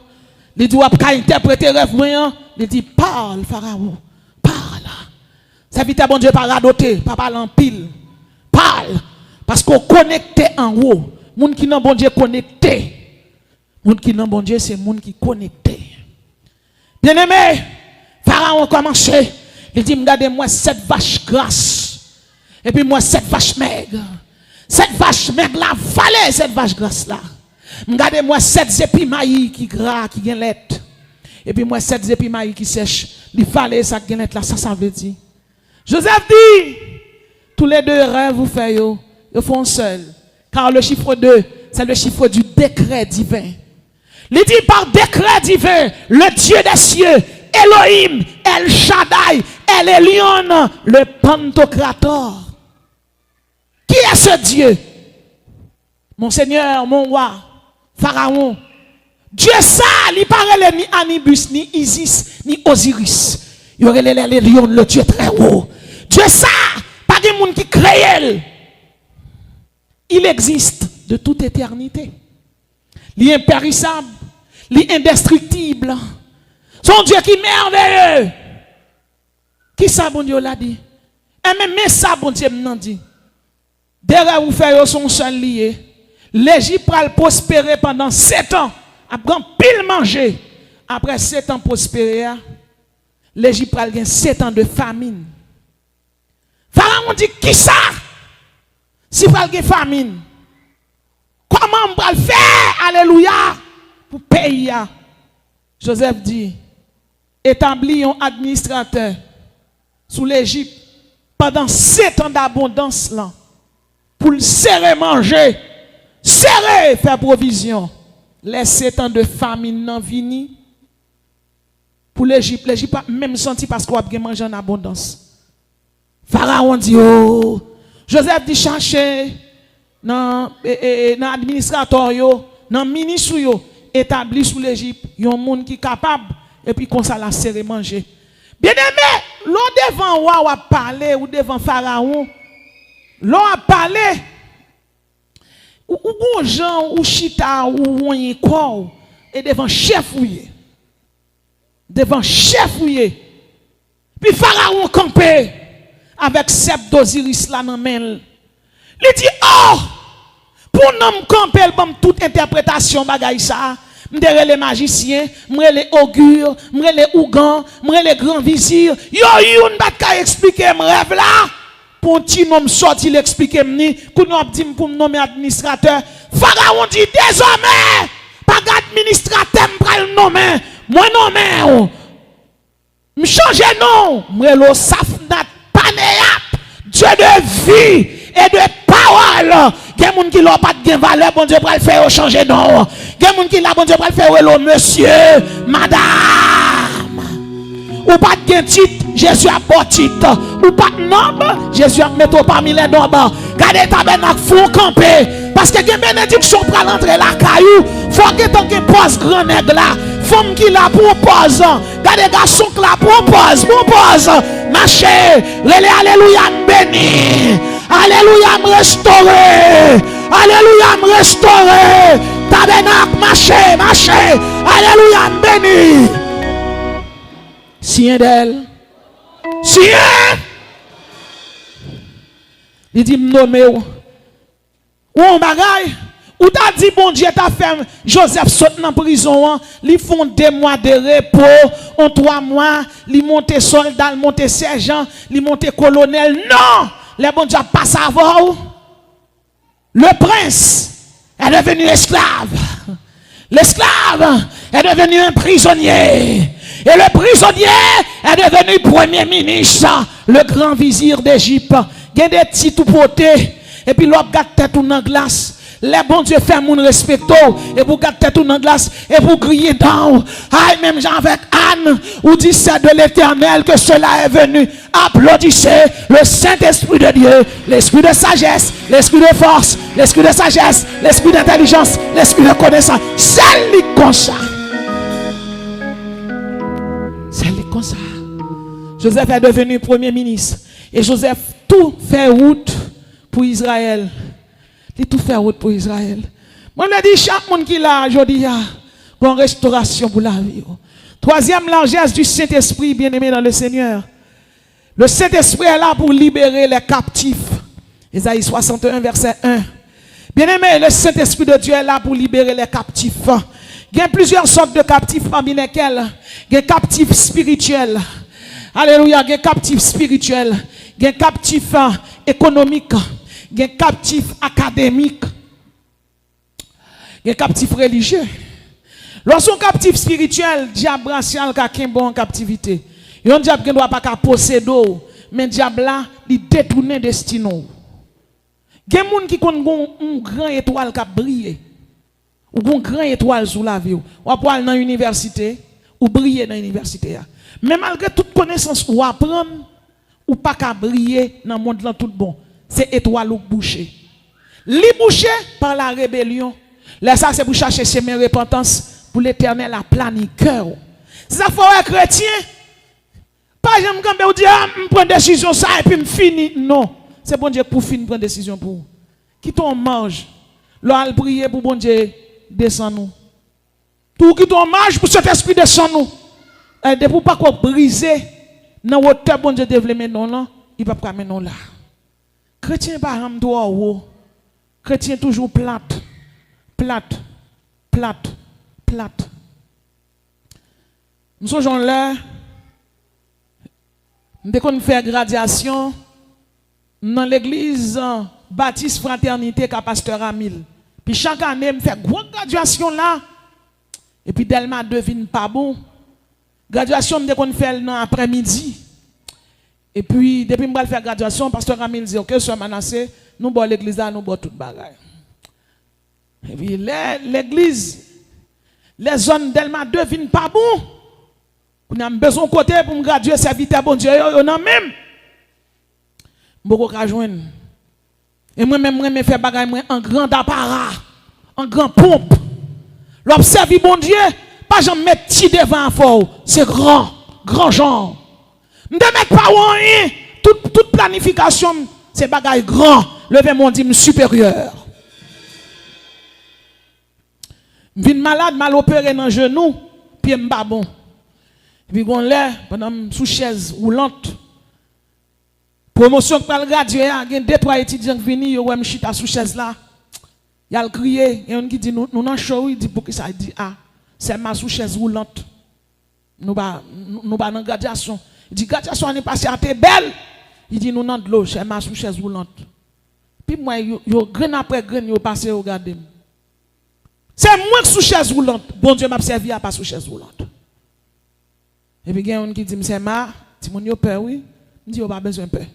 Speaker 1: il dit, qu'à interpréter rêve moyen, il dit, parle Pharaon, parle. Ça vite bon Dieu pas radoter, pas parler en pile. Parle. Parce qu'on connecté en haut. Moun qui n'a bon Dieu connecté. Moun qui n'a bon Dieu, c'est moun qui connecté. Bien aimé, Pharaon commencé. Il dit, regardez-moi 7 vaches grasses. Et puis moi 7 vaches maigres. 7 vaches maigres là, valez cette vache grasse là. Regardez-moi 7 épis maïs qui gras, qui gagnent lettre. Et puis moi 7 épis maïs qui sèchent. Il fallait ça qui gagnent lettre là, ça veut dire. Joseph dit, tous les deux rêves vous faites, ils font seul. Car le chiffre 2, c'est le chiffre du décret divin. Il dit par décret divin, le Dieu des cieux, Elohim, El Shaddai, El Elyon, le Pantocrator. Qui est ce Dieu? Mon Seigneur, mon roi, Pharaon. Dieu ça, il parle ni Anubis, ni Isis, ni Osiris. Il y aurait les lions, le Dieu très haut. Dieu ça, pas de monde qui crée. Il existe de toute éternité. L'impérissable, l'indestructible. Son Dieu qui est merveilleux. Qui ça, bon Dieu l'a dit? Et même ça, bon Dieu m'a dit. Derrière vous faire son seul lié. L'Égypte va prospérer pendant 7 ans. Après pile manger. Après 7 ans prospérer, l'Égypte va gagner 7 ans de famine. Pharaon dit qui ça? Si vous avez famine, comment on va le faire? Alléluia. Pour payer. Joseph dit, établis un administrateur sous l'Égypte pendant 7 ans d'abondance là. Pour le serrer manger, serrer faire provision. Les 7 ans de famine non fini. Pour l'Égypte n'a même senti parce qu'on a bien mangé en abondance. Pharaon dit, oh, Joseph dit chercher dans l'administrateur, dans le ministre, établi sous l'Égypte, il y a un monde qui est capable, et puis qu'on ça la serrer manger. Bien aimé, l'on devant ou a parlé, ou devant Pharaon, l'on a parlé, ou gens, ou chita, ou on y quoi, et devant chef ouye. Devant chef ouye. Puis Pharaon campé avec Seb d'Osiris là dans main. Il dit oh pour nous camper toute interprétation bagaille ça, m'dere les magiciens, m're les augures, m're les ougans, m're les grands vizirs. Yo yon bat ka expliquer mon rêve là pour un petit nom sorti l'expliquer m'ni, qu'on a dit pour me nommer administrateur. Pharaon dit désormais, pas d'administrateur m'pral nommer, moi nommer. Me changer non, moi le Safnat Panéap, Dieu de vie et de parole. Gen moun qui l'a pas de valeur, bon Dieu pral faire changer non. Gen moun qui l'a bon Dieu pral faire le monsieur, madame. Ou pas de titre, Jésus a pas titre. Ou pas de nom, Jésus a mis parmi les noms. Gardez tabernacle, faut camper. Parce que les bénédictions pour l'entrée la caillou, faut que tu poses grand nègre là. Femme qui la propose. Gardez garçon qui la propose. Marchez. Alléluia, béni. Alléluia, me restaurer. Alléluia, me restaurer. Tabernacle, marchez. Alléluia, béni. Sien d'elle. Sien. Il dit me nommer. Ou on bagaille. Ou t'as dit bon Dieu t'a fait Joseph saute dans prison, li font 2 mois de repos, en 3 mois, li monte soldat, li monte sergent, li monte colonel. Non, les bon Dieu pas savoir. Le prince est devenu esclave. L'esclave est devenu un prisonnier. Et le prisonnier est devenu premier ministre, le grand vizir d'Égypte. Il y a des petits tout potés. Et puis l'autre garde tête tout dans glace. Les bons Dieu fait moun respecto. Et vous garde tête tout dans glace. Et vous criez dans. Aïe, même Jean avec Anne. Ou dit c'est de l'Éternel que cela est venu. Applaudissez le Saint-Esprit de Dieu. L'Esprit de sagesse. L'Esprit de force. L'Esprit de sagesse. L'Esprit d'intelligence. L'Esprit de connaissance. C'est lui comme ça. C'est lui comme ça. Joseph est devenu premier ministre. Et Joseph tout fait route pour Israël. Il tout fait route pour Israël. Moi, je dis chaque monde qui l'a aujourd'hui, pour une restauration pour la vie. Troisième largesse du Saint-Esprit, bien-aimé dans le Seigneur. Le Saint-Esprit est là pour libérer les captifs. Ésaïe 61, verset 1. Bien-aimé, le Saint-Esprit de Dieu est là pour libérer les captifs. Il y a plusieurs sortes de captifs parmi lesquels il y a des captifs spirituels. Alléluia, il y a des captifs spirituels. Il y a des captifs économiques. Il y a des captifs académiques. Il y a des captifs religieux. Lorsqu'on captif spirituel, diable racial qui est bon en captivité. Il y a un diable qui ne doit pas posséder, mais diable là, il détourne destin. Il y a des gens qui ont une grande étoile qui brille. Ou une grande étoile sous la vie. Ou pour aller dans l'université, ou briller dans l'université. Mais malgré toute connaissance ou apprendre, ou pas qu'à briller dans le monde là tout bon. C'est étoile ou boucher. Li boucher par la rébellion. Là ça c'est pour chercher chemin repentance pour l'Éternel à planifier cœur. Si ça faut être chrétien, pas j'aime camper ou dire me prendre décision ça et puis me fini. Non, c'est bon Dieu pour finir prendre décision pour. Qui t'en mange. Là prier pour bon Dieu descend nous. Tout qui t'en mange pour cet esprit descend nous. Et de pour pas quoi briser dans hauteur bon Dieu développer non là, il va pas mener non là. Chrétien pas ram droit haut. Chrétien toujours plate. Nous sommes là, nous avons fait graduation dans l'église Baptiste Fraternité qu'à Pasteur Amil. Puis chaque année, nous faisons une grande graduation là. Et puis Delma devine pas bon. Graduation, nous avons fait l'après-midi. Et puis, depuis que je faire graduation, Pasteur Amil dit, ok, sois Manassé, nous avons l'église là, nous avons toute bagaille. Et puis l'église, les zones d'Elma devinent pas bon. Nous avons besoin de côté pour me graduer, serviteur bon Dieu, on a même. Beaucoup de joindre. Et moi-même, je fais bagaille en grand apparat, en grand pompe. L'observer bon Dieu, pas j'en mettre petit devant fort, c'est grand genre. Ne mettre pas rien, toute planification, c'est bagaille grand, lever mon dîme supérieur. Je suis malade, mal opéré dans le genou, puis je suis pas bon. Puis on l'a pendant sous chaise roulante. Promotion pour le graduer, il y a 2-3 étudiants qui viennent, ils ont chita sous chaise là. Il a crié, il y a un qui dit nous dans show, il dit pour qui ça, il dit ah, c'est ma sous chaise roulante. Nous pas dans graduation. Il dit graduation n'est pas si t'es belle. Il dit nous dans de l'eau, c'est ma sous chaise roulante. Puis moi, yo grain après grain, yo passé regarder. C'est moi qui sous chaise roulante. Bon Dieu m'a servi à pas sous chaise roulante. Et puis il y a un qui dit c'est ma, si mon yo peur oui, me dit yo pas besoin peur.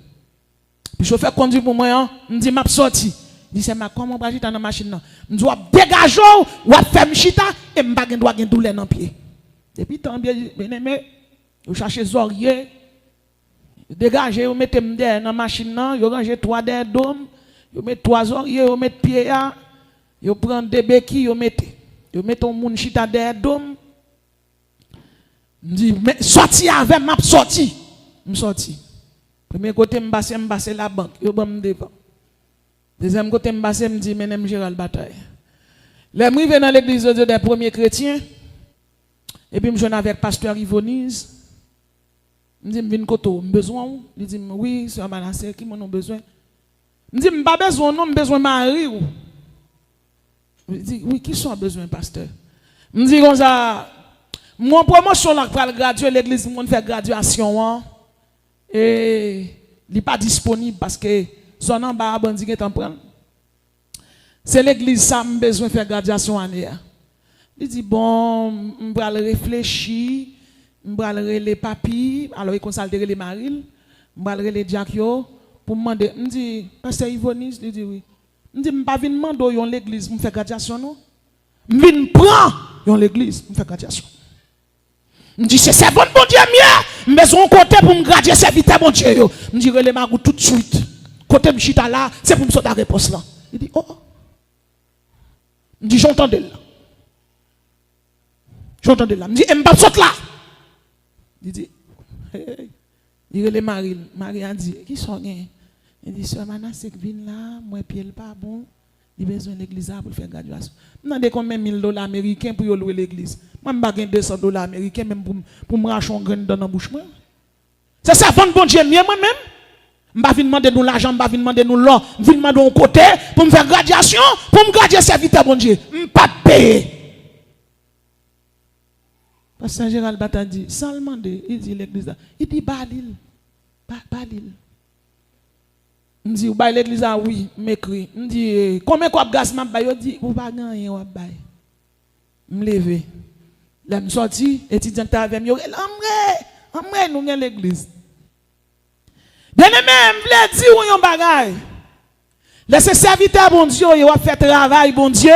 Speaker 1: Puis chauffeur conduit pour moi, me dit m'a sorti. Il dit c'est ma comment pas chita dans machine là. Me dit dégager ou faire me chita et me pas droit gen douleur dans pied. Depuis tant bien aimé, vous cherchez zorier, dégagez, vous mettez dans la machine, vous rangez 3 des dômes, vous mettez 3 zoriers, vous mettez pied, vous prenez des béquilles, vous mettez un moun chita des dômes. Je dis, sorti avec m'a sorti. Je sorti. Premier côté, je passe la banque, je me devant. Deuxième côté, je me dis, menem Gérald Bataille. Les arrivé dans l'église de Dieu des premiers chrétiens. Et puis, je suis avec pasteur Yvonise. Je me dis, je viens koto, besoin. Il dit, oui, c'est un manassé, qui m'en a besoin. Je me dis, je pas besoin, non, besoin de Marie. Je dis, oui, qui sont besoin, pasteur? Je me dis, comme ça, mon promotion là, pour graduer l'église, mon fait graduation, et il n'est pas disponible parce que son en bas, bandit qui est en prendre. C'est l'église, ça, j'ai besoin de faire graduation année. Il dit, bon, je vais réfléchir, je vais aller les papis, alors il consulte les marils, je vais aller les diacres pour me demander. Je dis, pasteur Yvonis, il dit oui. Je dis, je ne vais pas venir demander l'église pour faire graduation, non? Je viens prendre l'église pour faire graduation. Je dis, c'est bon Dieu mieux, mais son côté pour me graduer, c'est vite bon Dieu. Je dis, relève ma tout de suite. Côté chita là, c'est pour me sauter la réponse là. Il dit, oh. Je dis, j'entendais là. J'entendais là. Je dis, je saute là. Il dit, hey. Il relève Marie. Marie a dit, qui sont bien? Il dit, sœur Manassé vient là, moi pied pas bon. Il a besoin de l'église pour faire graduation. Je demande combien $1000 américains pour louer l'église. Moi, je n'ai pas $200 américains même pour me racheter un grain dans la bouche. C'est ça, bon Dieu, moi-même. Je ne vais pas demander nous l'argent, je ne vais pas demander nous l'or. Je vais demander un côté pour me faire graduation, pour me graduer serviteur, bon Dieu. Je ne vais pas payer. Pasteur Gérald Bata dit, sans le demander, il dit l'église, il dit Balil. Balil. Je dis, ou l'église, oui, m'écrit. Je dis, combien de gaz m'a baillé? Je dis, ou pas gagner, ou pas bailler. Je me lève. Là, je sorti, étudiant avec moi, l'ambre, nous avons l'église. Bien aimé, je voulais dire, où yon bagay. Laissez serviteur, bon Dieu, il va faire travail, bon Dieu.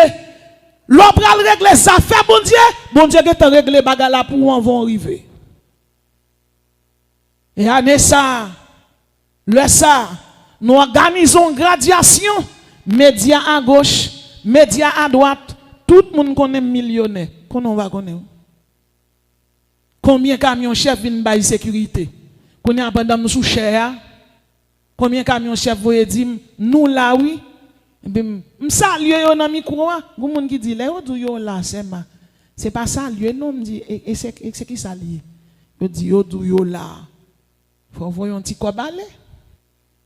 Speaker 1: L'on pral régler ça, fait bon Dieu qui régler les bagages là pour où on va arriver. Et année ça, le ça, nous organisons une graduation, médias à gauche, médias à droite, tout le monde connaît millionnaire. Qu'on va connaître? Combien de camions chefs viennent bailler sécurité? Qu'on a pendant nous sous cher? Combien de camions chefs vous dire nous là oui? Je salue dans micro, vous monde qui dit là yo là c'est pas ça lieu non me dit et c'est qui ça lié? Yo dit yo là. Faut voir un petit cobalé.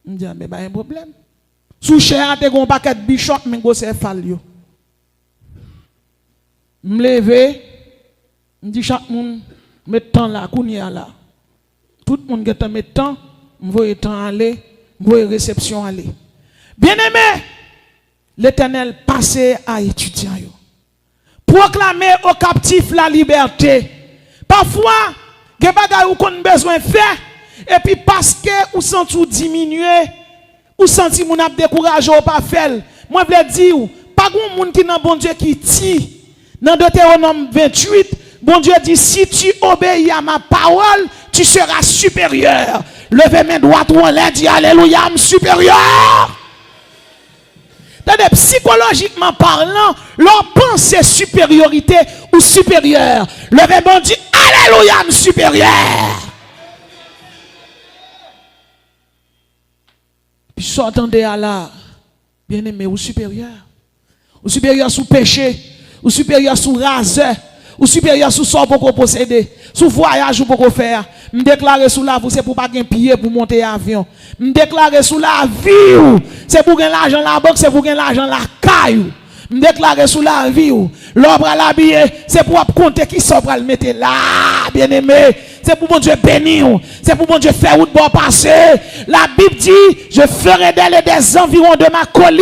Speaker 1: Je dis mais pas un problème. Sous cher te gon paquet bishop mais go c'est fal yo. Me lever, me dit chaque monde met temps là kounya là. Tout le monde qui met temps, m'voye temps aller, m'voye réception aller. Bien-aimé, l'Éternel passé à étudiant yo. Proclamer aux captifs la liberté. Parfois, gen bagay ou kon besoin faire et puis parce que ou senti ou diminuer, ou senti moun ap décourager ou pas faire. Moi vle dire pas gon moun qui nan bon Dieu qui ti. Dans Deutéronome 28, bon Dieu dit si tu obéis à ma parole, tu seras supérieur. Levez mes doigts ou on l'a dit alléluia, supérieur. Psychologiquement parlant, leur pensée supériorité ou supérieur. Levez bon Dieu alléluia, supérieur. Puis s'entendez à la bien aimé ou supérieur. Ou supérieur sous péché, ou supérieur sous raseur. Ou supérieur sous sort pour posséder, sous voyage pour faire. Me déclarer sous la vie, c'est pour pas gagner pied pour monter avion. Me déclarer sous la vie, c'est pour gagner l'argent la banque, c'est pour gagner l'argent la caille. Me déclarer sous la vie, l'ombre à l'habiller, c'est pour compter qui sort pour le mettre là, bien aimé. c'est pour bon Dieu bénir, c'est pour bon Dieu faire route bon passer. La Bible dit, je ferai d'elle et des environs de ma colline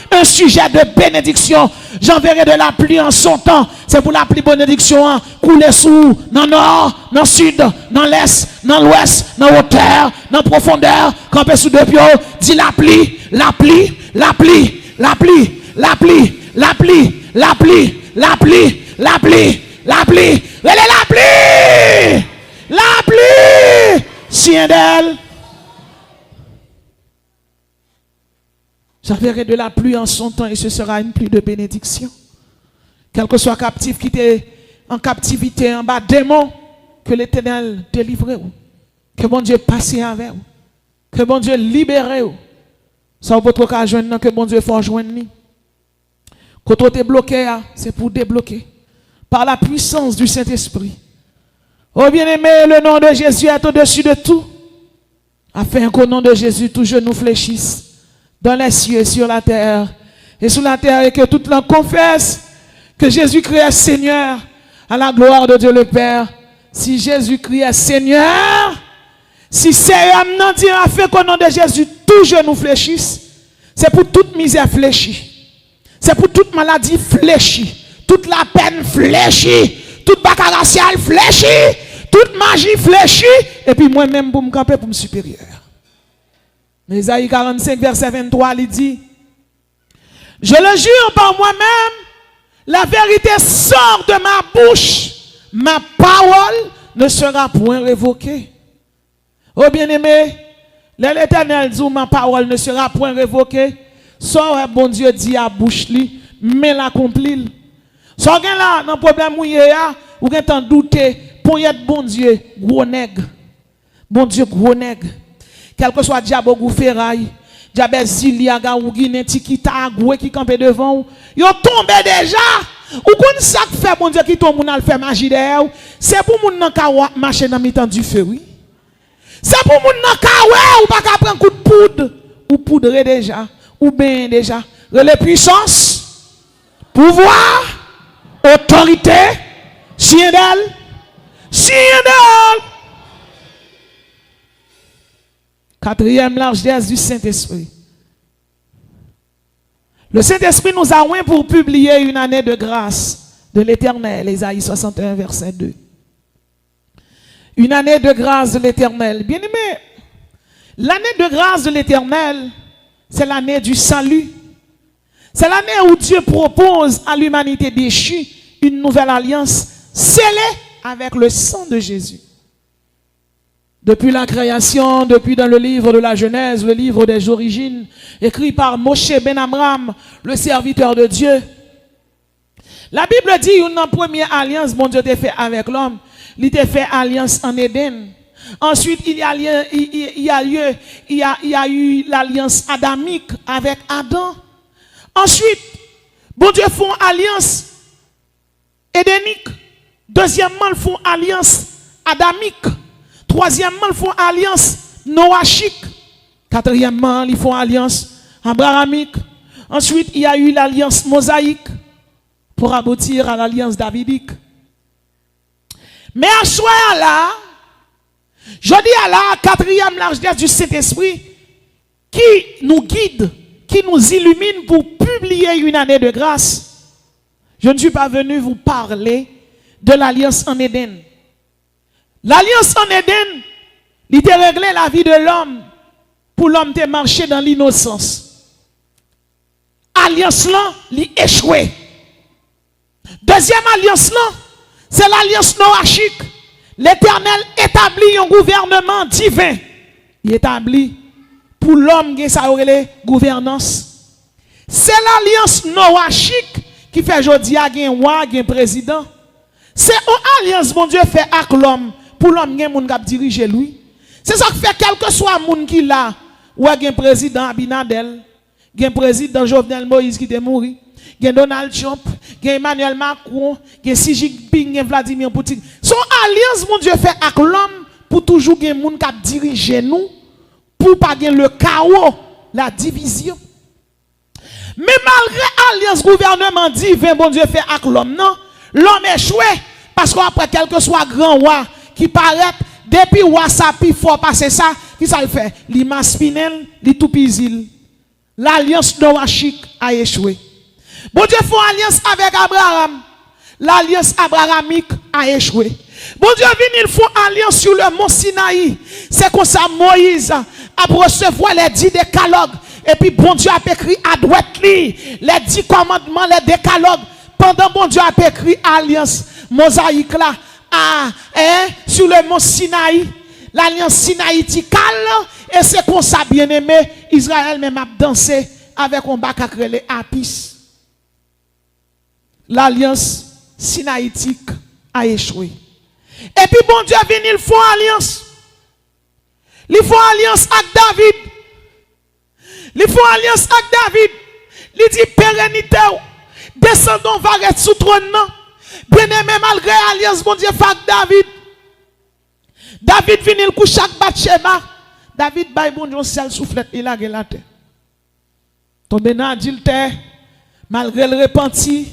Speaker 1: un sujet de bénédiction. J'enverrai de la pluie en son temps. C'est pour la pluie bénédiction, couler sous, dans le nord, dans le sud, dans l'est, dans l'ouest, dans la hauteur, dans la profondeur, camper sous deux pieds, dit la pluie, la pluie, la pluie, la pluie, la pluie, la pluie, la pluie, la pluie, la pluie, la pluie, elle est la pluie, la pluie, chien d'elle. J'enverrai de la pluie en son temps et ce sera une pluie de bénédiction. Quel que soit captif qui était en captivité, en bas, démon, que l'Éternel délivre. Que bon Dieu passe avec vous. Que bon Dieu libère vous. Ça vous votre cas joindre, que bon Dieu faut joindre. Quand on est bloqué, c'est pour débloquer. Par la puissance du Saint-Esprit. Oh bien-aimé, le nom de Jésus est au-dessus de tout. Afin qu'au nom de Jésus, tout genou fléchisse. Dans les cieux, sur la terre, et sous la terre, et que toute langue confesse que Jésus-Christ est Seigneur, à la gloire de Dieu le Père. Si Jésus-Christ est Seigneur, si c'est un nom dit afin qu'au nom de Jésus, tout genou fléchisse, c'est pour toute misère fléchie, c'est pour toute maladie fléchie, toute la peine fléchie, toute bagarre raciale fléchie, toute magie fléchie, et puis moi-même pour me camper pour me supérieur. Ésaïe 45, verset 23, il dit, je le jure par moi-même, la vérité sort de ma bouche, ma parole ne sera point révoquée. Oh bien-aimé, l'Éternel dit, ma parole ne sera point révoquée. Sort, bon Dieu dit à bouche li, mais l'accomplit. Sort là, dans le problème où il y a, ou bien t'en douter, pour y être bon Dieu, gros nègre. Bon Dieu, gros nègre. Quel que soit diable ou ferraille, diable ziliaga ou guiné tikita agoué qui campait devant ou, yo tombé déjà. Ou qu'on ça fait bon Dieu qui tombe ou n'a fait magie derrière, c'est pour moun nan ka marcher dans mi-temps du feu, oui. C'est pour moun nan ka ou pas ka prendre coup de poudre ou poudrer déjà ou bien déjà. Les puissances, pouvoir, autorité, chien d'elle, chien d'elle. Quatrième largesse du Saint-Esprit. Le Saint-Esprit nous a oint pour publier une année de grâce de l'Éternel, Ésaïe 61, verset 2. Une année de grâce de l'Éternel. Bien-aimé, l'année de grâce de l'Éternel, c'est l'année du salut. C'est l'année où Dieu propose à l'humanité déchue une nouvelle alliance scellée avec le sang de Jésus. Depuis la création, depuis dans le livre de la Genèse, le livre des origines, écrit par Moshe Ben Amram, le serviteur de Dieu. La Bible dit une première alliance, bon Dieu t'a fait avec l'homme. Il t'a fait alliance en Éden. Ensuite, il y a eu l'alliance adamique avec Adam. Ensuite, bon Dieu font alliance édénique. Deuxièmement, ils font alliance adamique. Troisièmement, ils font alliance noachique. Quatrièmement, ils font alliance abrahamique. Ensuite, il y a eu l'alliance mosaïque pour aboutir à l'alliance davidique. Mais à ce là, je dis à la quatrième largesse du Saint-Esprit qui nous guide, qui nous illumine pour publier une année de grâce. Je ne suis pas venu vous parler de l'alliance en Éden. L'alliance en Éden, il était réglé la vie de l'homme pour l'homme de marcher dans l'innocence. Alliance là, il échoué. Deuxième alliance là, c'est l'alliance noachique. L'Éternel établit un gouvernement divin. Il établit pour l'homme qui a la gouvernance. C'est l'alliance noachique qui fait aujourd'hui un roi, un président. C'est une alliance mon Dieu fait avec l'homme. Pour l'homme, il y a un monde qui dirige lui. C'est ça qui fait quel que soit le monde qui là, ou il y a un président Abinadel, il y a un président Jovenel Moïse qui est mort, il y a Donald Trump, il y a Emmanuel Macron, il y a Xi Jinping, il y a Vladimir Poutine. Son alliance, mon Dieu, fait avec l'homme pour toujours il y a un monde qui dirige nous, pour pas gagner le chaos, la division. Mais malgré l'alliance gouvernement divin, mon Dieu, fait avec l'homme, non, l'homme échoué, parce qu'après quel que soit grand roi, qui paraît depuis WhatsApp il faut passer ça, qui ça le fait? Li maspinel, li tout pisil. L'alliance noachik a échoué. Bon Dieu fait alliance avec Abraham. L'alliance abrahamique a échoué. Bon Dieu vient, il faut alliance sur le mont Sinaï. C'est comme ça Moïse a recevoir les 10 décalogues. Et puis bon Dieu a écrit à droite les 10 commandements, les décalogues. Pendant bon Dieu a écrit alliance mosaïque là sur le mont Sinaï. L'alliance sinaïticale. Et c'est comme ça, bien aimé, Israël même a dansé avec un bac à créer Apis. L'alliance sinaïtique a échoué. Et puis bon Dieu vient, il faut alliance. Il faut alliance avec David. Il faut alliance avec David. Il dit pérennité. Descendons va être sous trône. Bien aimé malgré alliance, bon Dieu fait avec David. David vient, il couche avec Bathsheba. David baille bon Dieu seul soufflette, il a la terre. Tombé dans adultère, malgré le repenti.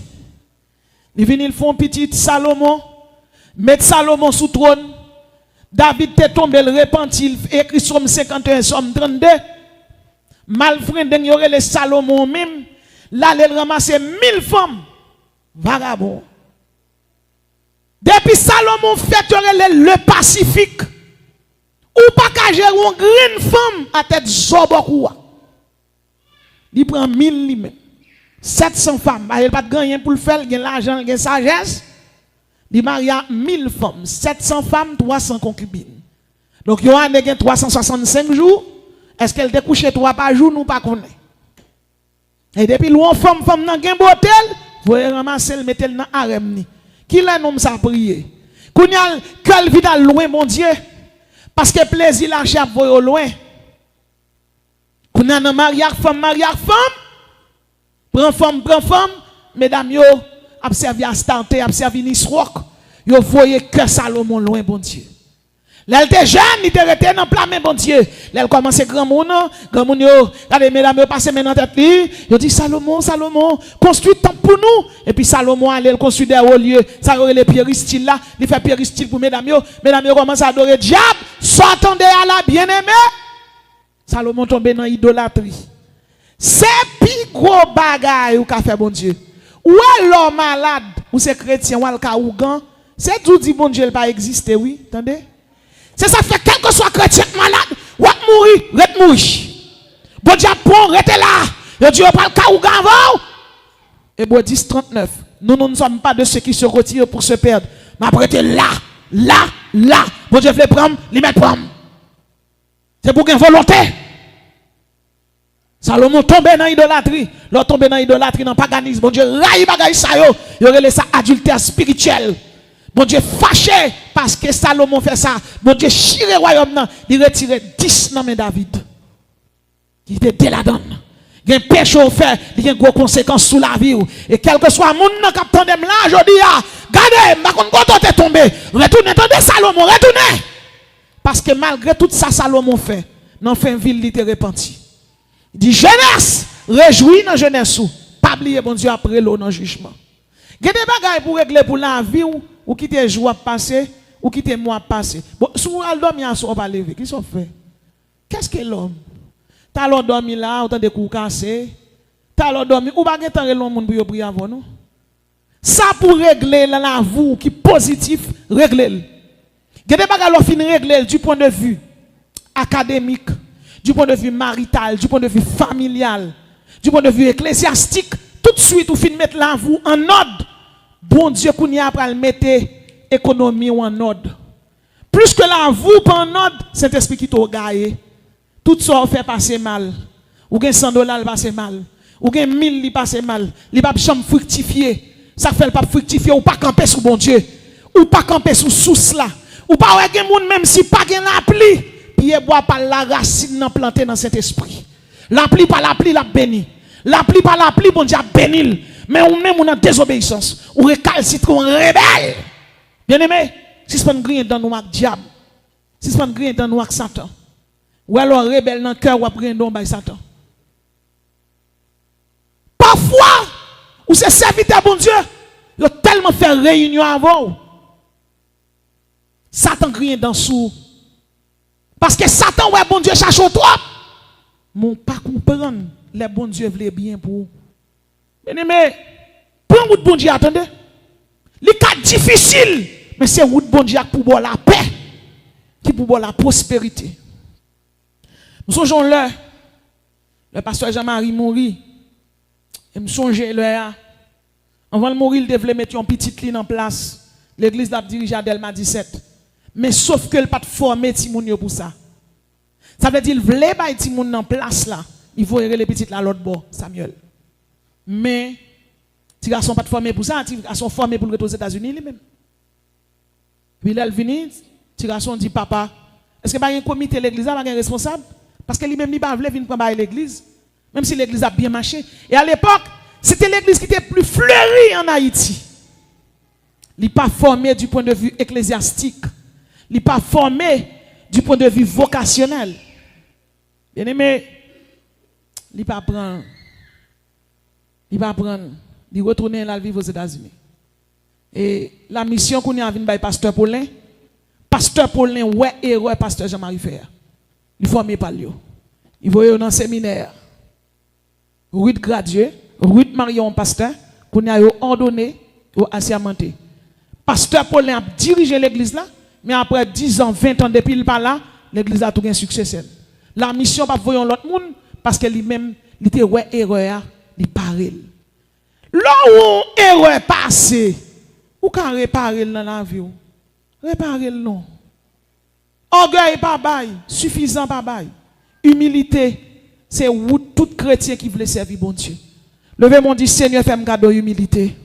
Speaker 1: Il vient, il font petit Salomon. Mettre Salomon sous trône. David t'est tombé, le repenti, il écrit Somme 51, Somme 32. Malfrinde, il y aurait les Salomon même. Là, il ramassé 1000 femmes. Vagabond. Depuis Salomon fait le Pacifique. Ou pas qu'à gérer une grande femme à tête zobokoua. Il prend 1000 lui-même. 700 femmes. Il n'a pas de gagner pour le faire, il a l'argent, il a sagesse. Il marie 1000 femmes, 700 femmes, 300 concubines. Donc, il y a 365 jours. Est-ce qu'elle te couche 3 par jour, nous pas connaît. Et depuis l'on femme dans un botel, vous ramasser le mettre dans harem. Qui l'a nomme ça prier? Kounya quel vit loin mon Dieu. Parce que plaisir la chape voye loin. Kounya nan mariage femme. Prends femme, mesdames yo observez à Stante, observez Nisrock. Yo voyez que Salomon loin bon Dieu. L'elle était jeune, il était resté dans plein mais bon Dieu. L'elle commence grand monde yo, regardez mesdames yo passer maintenant tête li, yo dit Salomon, construis temple pour nous. Et puis Salomon allait construire des hauts lieux, ça aurait les péristyle là, il fait péristyle pour mesdames yo commencent à adorer diable, soit attendez à la bien-aimée. Salomon tombé dans idolâtrie. C'est plus gros bagaille ou qu'a fait bon Dieu. Ou l'homme malade, ou c'est chrétien, ou le caougan, c'est tout dit bon Dieu il pas exister, oui, attendez. C'est ça fait quel que soit chrétien malade, ou mourir. Bon Dieu bon, rete là. Yo dit pas le caougan avant. Et bon 10 39. Nous ne sommes pas de ceux qui se retirent pour se perdre. Mais après là. Bon Dieu veut prendre, lui mettre prendre. C'est pour une volonté. Salomon tombe dans l'idolâtrie. L'autre tombe dans l'idolâtrie, dans le paganisme. Bon Dieu, raille bagaille ça yo. Il y aurait ça adultère spirituel. Bon Dieu fâché parce que Salomon fait ça. Bon Dieu chire le royaume. Il retire 10 dans David. Il était dès la donne. Il y a un péché au fait. Il y a une grosse conséquence sous la vie. Et quel que soit le monde qui a là, je dis, regardez, ma quand est tombé. Retournez, attendez Salomon, retournez. Parce que malgré tout ça, Salomon fait. Dans fin ville, il était repenti. Il dit jeunesse, réjouis dans jeunesse. Pas oublier bon Dieu après l'eau dans le jugement. Il y a des bagages pour régler pour la vie ou quitter jour à passer ou quitter mois à passer. Bon, si vous allez dormir, vous pas lever. Qu'est-ce qu'on fait? Qu'est-ce que l'homme? T'as l'homme dormi là, autant de coups cassés. T'as l'homme dormi, ou pas qu'un l'homme pour prier avant nous? Ça pour régler la vie qui est positif, régler. Il y a des bagages qui finissent régler du point de vue académique, du point de vue marital, du point de vue familial, du point de vue ecclésiastique. Tout de suite, vous finissez mettre la vie en ordre. Bon Dieu, qu'on y a pour mettre l'économie en ordre. Plus que la vie pas en ordre, c'est l'esprit qui t'a gagné. Tout ça fait passer mal. Ou gen $100 passe mal. Ou gen 1000 li passe mal. Li pas jamais fructifier. Ça fait pas fructifier ou pas camper sous bon Dieu. Ou pas camper sous source là. Ou pas ouais gen moun même si pas gen la pluie, puis boit par la racine nan planté dans cet esprit. La pluie par la pluie la béni. La pluie par la pluie bon Dieu bénil. Mais ou même on a désobéissance, ou récalcitrant, on rebelle. Bien aimé, si c'est pas un grien dans nous avec diable. Si c'est pas un grien dans nous avec Satan. Ou alors rebelle dans le cœur ou après un don by Satan. Parfois, ou c'est serviteur bon Dieu, il a tellement fait réunion avant. Satan grien dans sous. Parce que Satan, ouais, bon Dieu, cherche trop. Mon pas comprendre, les bon Dieu veulent bien pour vous. Bien-aimé, prends route bon Dieu, attendez. Les cas difficiles, mais c'est route bon Dieu pour boire la paix, qui pour boire la prospérité. Nous songeons là, le pasteur Jean-Marie mourit. Et nous songeons là, avant de mourir, il devait mettre une petite ligne en place. L'église l'a dirigé à Delma 17. Mais sauf que il pas formé Timoun pour ça. Ça veut dire qu'il voulait pas Timoun en place là. Il faut les petites là l'autre bord, Samuel. Mais les garçons pas formés pour ça, les garçons formés pour le retour aux États-Unis lui-même. Puis là, il vient, les garçons dit papa, est-ce que pas un comité de l'église là, pas un responsable? Parce que lui-même il pas voulu venir prendre l'église, même si l'église a bien marché. Et à l'époque, c'était l'église qui était plus fleurie en Haïti. Il n'est pas formé du point de vue ecclésiastique. Il n'est pas formé du point de vue vocationnel. Bien aimé, il pas prendre. Il va prendre. Il retourner là vivre aux États-Unis. Et la mission qu'on a venue par Pasteur Paulin, ouais, héros, Pasteur Jean-Marie Fer. Il formé par lui. Il va dans un séminaire. Ruth gradué, Ruth Marion pasteur, qu'on a ordonné, assermenté. Pasteur Paulin a dirigé l'église là, mais après 10 ans, 20 ans depuis il pas là, l'église a tout un succès. La mission pas voyons l'autre monde parce que lui-même il était ouais erreur, il parlait. Là où erreur passé, ou quand réparer dans la vie, réparer non. Orgueil pas bail, suffisant pas bail. Humilité, c'est tout chrétien qui veut servir bon Dieu. Levez mon dit Seigneur, fais-moi cadeau humilité.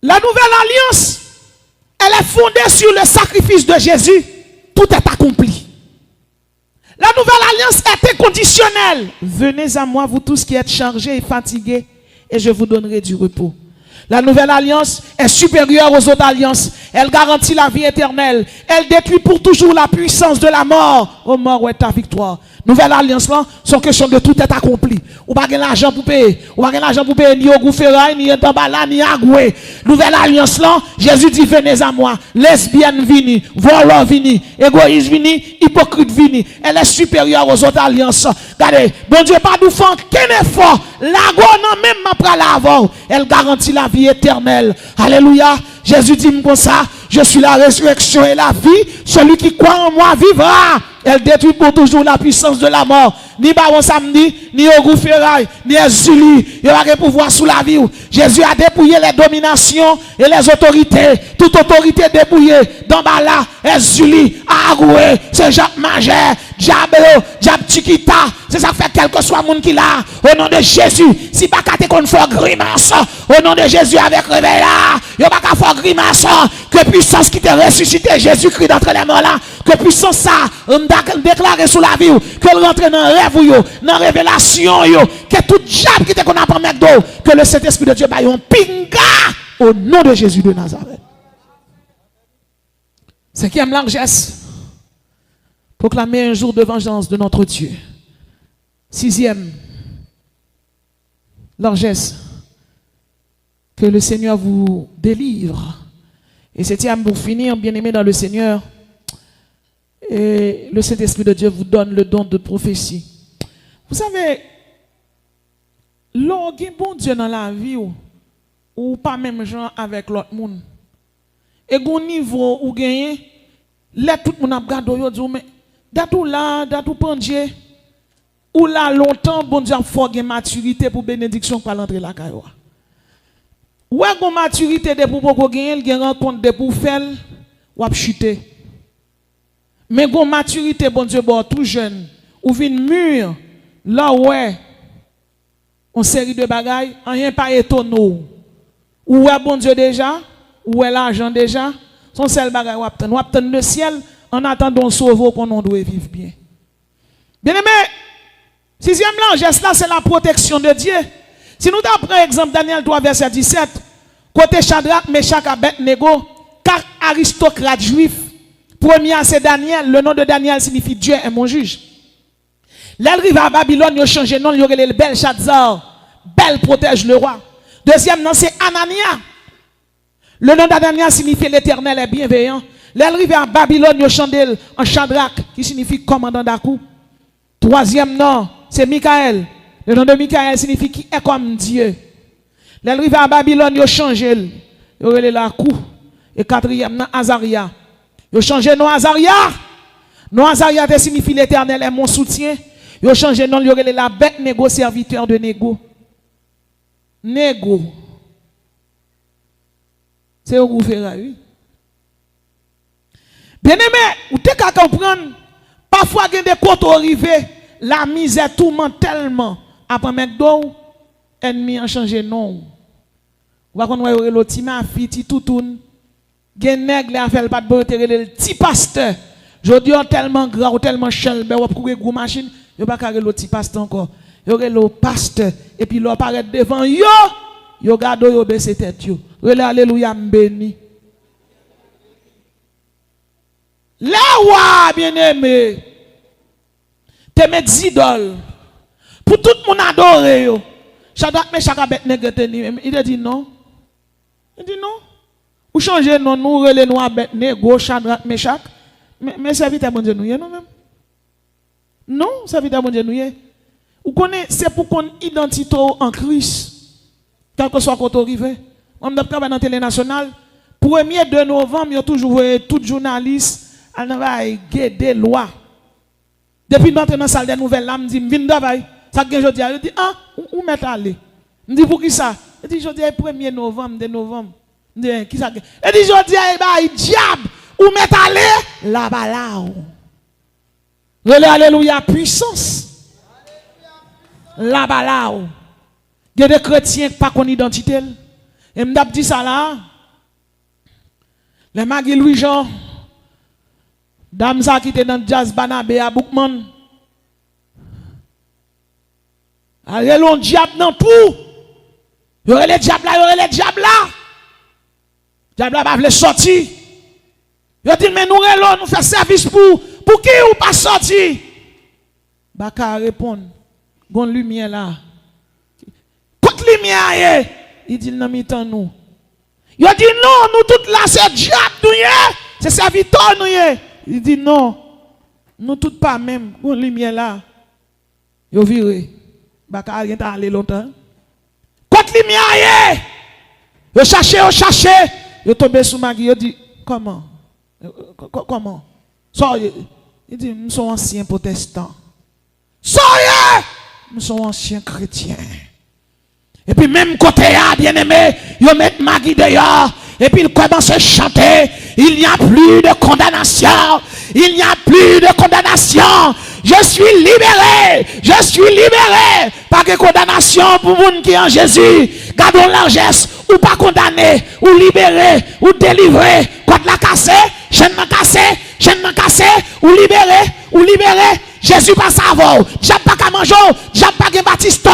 Speaker 1: La nouvelle alliance, elle est fondée sur le sacrifice de Jésus. Tout est accompli. La nouvelle alliance est inconditionnelle. Venez à moi, vous tous qui êtes chargés et fatigués, et je vous donnerai du repos. La nouvelle alliance est supérieure aux autres alliances. Elle garantit la vie éternelle. Elle détruit pour toujours la puissance de la mort. Oh mort, où est ta victoire? Nouvelle alliance là, son question de tout est accompli. Ou pas l'argent pour payer. Ou pas l'argent pour payer ni au Goufferail, ni au Tambala, ni à Goué. Nouvelle alliance là, Jésus dit venez à moi. Lesbienne vini, voleur vini, égoïste vini, hypocrite vini. Elle est supérieure aux autres alliances. Regardez, bon Dieu pas nous faire qu'un effort. La non même après l'avant. Elle garantit la vie éternelle. Alléluia. Jésus dit comme ça, je suis la résurrection et la vie. Celui qui croit en moi vivra. Elle détruit pour toujours la puissance de la mort. Ni Baron Samedi, ni au Goufferail, ni à Zuli. Il n'y a pas de pouvoir sous la vie. Jésus a dépouillé les dominations et les autorités. Toute autorité dépouillée. Dans Bala, Zuli, Agoué, c'est Jacques Manger, Diablo, Diab Tikita. C'est ça qui fait quel que soit le monde qui l'a. Au nom de Jésus, si pas qu'à te qu'on fait grimace, au nom de Jésus avec réveil là, il n'y a pas qu'à faire grimace. Que puissance qui t'a ressuscité Jésus-Christ d'entre les morts là. Que puissance ça, on déclaré sous la vie, que le rentre dans le rêve, dans la révélation, que tout diable qui te qu'on a pas mettre d'eau, que le Saint-Esprit de Dieu baille un pinga au nom de Jésus de Nazareth. Cinquième largesse, proclamer un jour de vengeance de notre Dieu. Sixième largesse, que le Seigneur vous délivre. Et septième, pour finir, bien-aimé dans le Seigneur, et le Saint-Esprit de Dieu vous donne le don de prophétie. Vous savez, l'orgue bon Dieu dans la vie, ou pas même gens avec l'autre monde. Et au niveau où gagne, là tout le monde a regardé, mais d'atou là, d'atou pendier, ou là longtemps, bon Dieu a fait une maturité pour bénédiction pour l'entrée la caille. Ou a une maturité de pour gagner, il rencontre de pour faire, ou a chuter. Mais une maturité, bon Dieu, bon, tout jeune, ou vin mûr, là ouais, une série de bagailles, rien pas étonnant. Ou est bon Dieu déjà, ou est l'argent déjà, son seul bagaille ou obtenir le ciel en attendant sauver qu'on doit vivre bien. Bien aimé, sixième largesse là, c'est la protection de Dieu. Si nous prenons exemple Daniel 3, verset 17, côté Shadrach, Meshach, Abednego, 4 aristocrates juifs. Premier, c'est Daniel. Le nom de Daniel signifie Dieu est mon juge. L'elrive à Babylone, il a changé de nom, il y aurait le Belshazzar. Bel protège le roi. Deuxième nom, c'est Anania. Le nom d'Adania signifie l'Éternel est bienveillant. L'arrivée à Babylone, yo chandel en Shadrach, qui signifie commandant d'Akou. Troisième nom, c'est Michael. Le nom de Michael signifie qui est comme Dieu. L'arrivée à Babylone, yo changé. Yo relé l'Akou. Et quatrième nom, Azaria. Yo changé nom Azaria. Nom Azaria signifie l'Éternel est mon soutien. Yo changé nom, yo relé la bête négo, serviteur de négo. Négo. C'est où vous faites, oui. Bien aimé, vous te qu'à comprendre, parfois il y a des côtes arrivées, la misère tourmente tellement. Après McDo, ennemi a changé nom. Vous voyez le petit mafi, petit toutoun, gen nèg a fait pas de beauté le petit pasteur. Je dis tellement grand ou tellement cher, ben ou courir gros machine, yo pas carré le petit pasteur encore. Yo le pasteur et puis l'on paraît devant yo gado yo baisser tête yo. Relé alléluia béni. Là wa bien-aimé. Te met idoles pour tout le monde adorer yo. Shadrach Meshach Abednego il a dit non. Il dit non. Ou changer non nous relé nous Abednego Shadrach Meshach. Mais serviteur bon Dieu nous non même. Non, serviteur bon Dieu nous. Ou connaît c'est pour qu'on identité en Christ. Quel que soit côté arrivé. On a travaillé dans la télé nationale. 1er 2 novembre, il y a toujours tout journaliste à des lois. Depuis que dans la salle des nouvelles, là, je dis, je viens travailler. Ça que je dis, je dis, ah, où m'est allé? Je dis, pour qui ça? Je dis, je dis, 1er novembre, 2 novembre. Je dis, qui ça? Je dis, je dis, diable, où m'est allé? Là-bas, là. Alléluia, puissance. Là-bas, là. Il y a des chrétiens qui n'ont pas qu'on identité. Et je me dis ça là. Les Magui Louis Jean, dame ça qui était dans le jazz Banabé à Boukman. Allez, l'on diable dans tout. Il y aurait les diables là, il y aurait les diables là. Diable là va sortir. Il dit, mais nous fait service pour qui ou pas sortir? Baka répond, gon lumière là. Côte lumière, il dit, non, mi-temps nous. Il dit, non, nous toutes là, c'est diable nous, c'est serviteur nous. Il dit, non, nous toutes pas même, gon lumière là. Il viré. Baka rien t'a allé longtemps. Côte lumière, il cherché, il tombé sous ma gueule, il dit, comment? Comment? Soyez. Il dit, nous sommes anciens protestants. Soyez! Nous sommes anciens chrétiens. Et puis même côté bien aimé, ils mettent Magui dehors. Et puis ils commencent à chanter. Il n'y a plus de condamnation. Il n'y a plus de condamnation. Je suis libéré. Je suis libéré. Pas de condamnation pour les gens qui sont en Jésus. Gardons largesse. Ou pas condamné. Ou libéré. Ou délivré. Quand la cassé. Chaîne cassé. Ou libéré. Ou libéré. Jésus passe avant. Diable pas qu'à manger. Diable pas qu'à baptiste.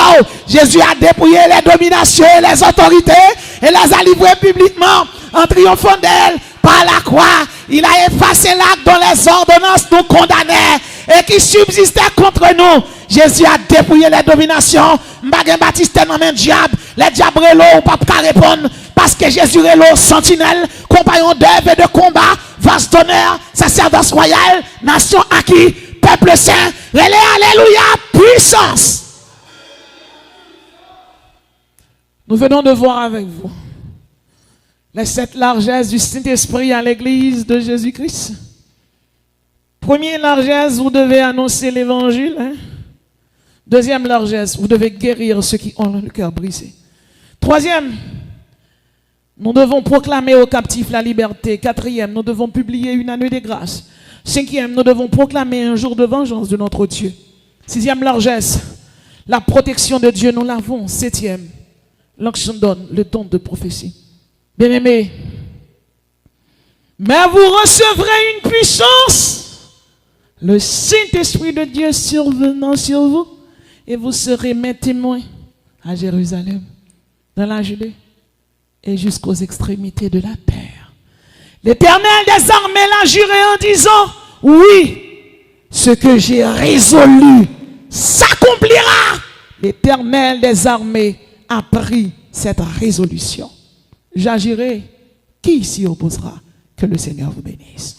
Speaker 1: Jésus a dépouillé les dominations et les autorités. Et les a livrées publiquement. En triomphant d'elle. Par la croix. Il a effacé l'acte dont les ordonnances nous condamnaient. Et qui subsistait contre nous. Jésus a dépouillé les dominations. M'bagé baptiste dans même diable. Les diables ou pas qu'à répondre. Parce que Jésus est le sentinelle. Compagnon d'œuvre et de combat. Vaste d'honneur. Sacerdoce royal. Nation acquis. Peuple saint, relais, alléluia, puissance. Nous venons de voir avec vous les 7 largesses du Saint-Esprit à l'église de Jésus-Christ. Première largesse, vous devez annoncer l'évangile. Deuxième largesse, vous devez guérir ceux qui ont le cœur brisé. Troisième, nous devons proclamer aux captifs la liberté. Quatrième, nous devons publier une année de grâce. Cinquième, nous devons proclamer un jour de vengeance de notre Dieu. Sixième largesse, la protection de Dieu, nous l'avons. Septième, l'onction donne le don de prophétie. Bien-aimés, mais vous recevrez une puissance, le Saint-Esprit de Dieu survenant sur vous, et vous serez mes témoins à Jérusalem, dans la Judée, et jusqu'aux extrémités de la terre. L'Éternel des armées l'a juré en disant, oui, ce que j'ai résolu s'accomplira. L'Éternel des armées a pris cette résolution. J'agirai Qui s'y opposera? Que le Seigneur vous bénisse.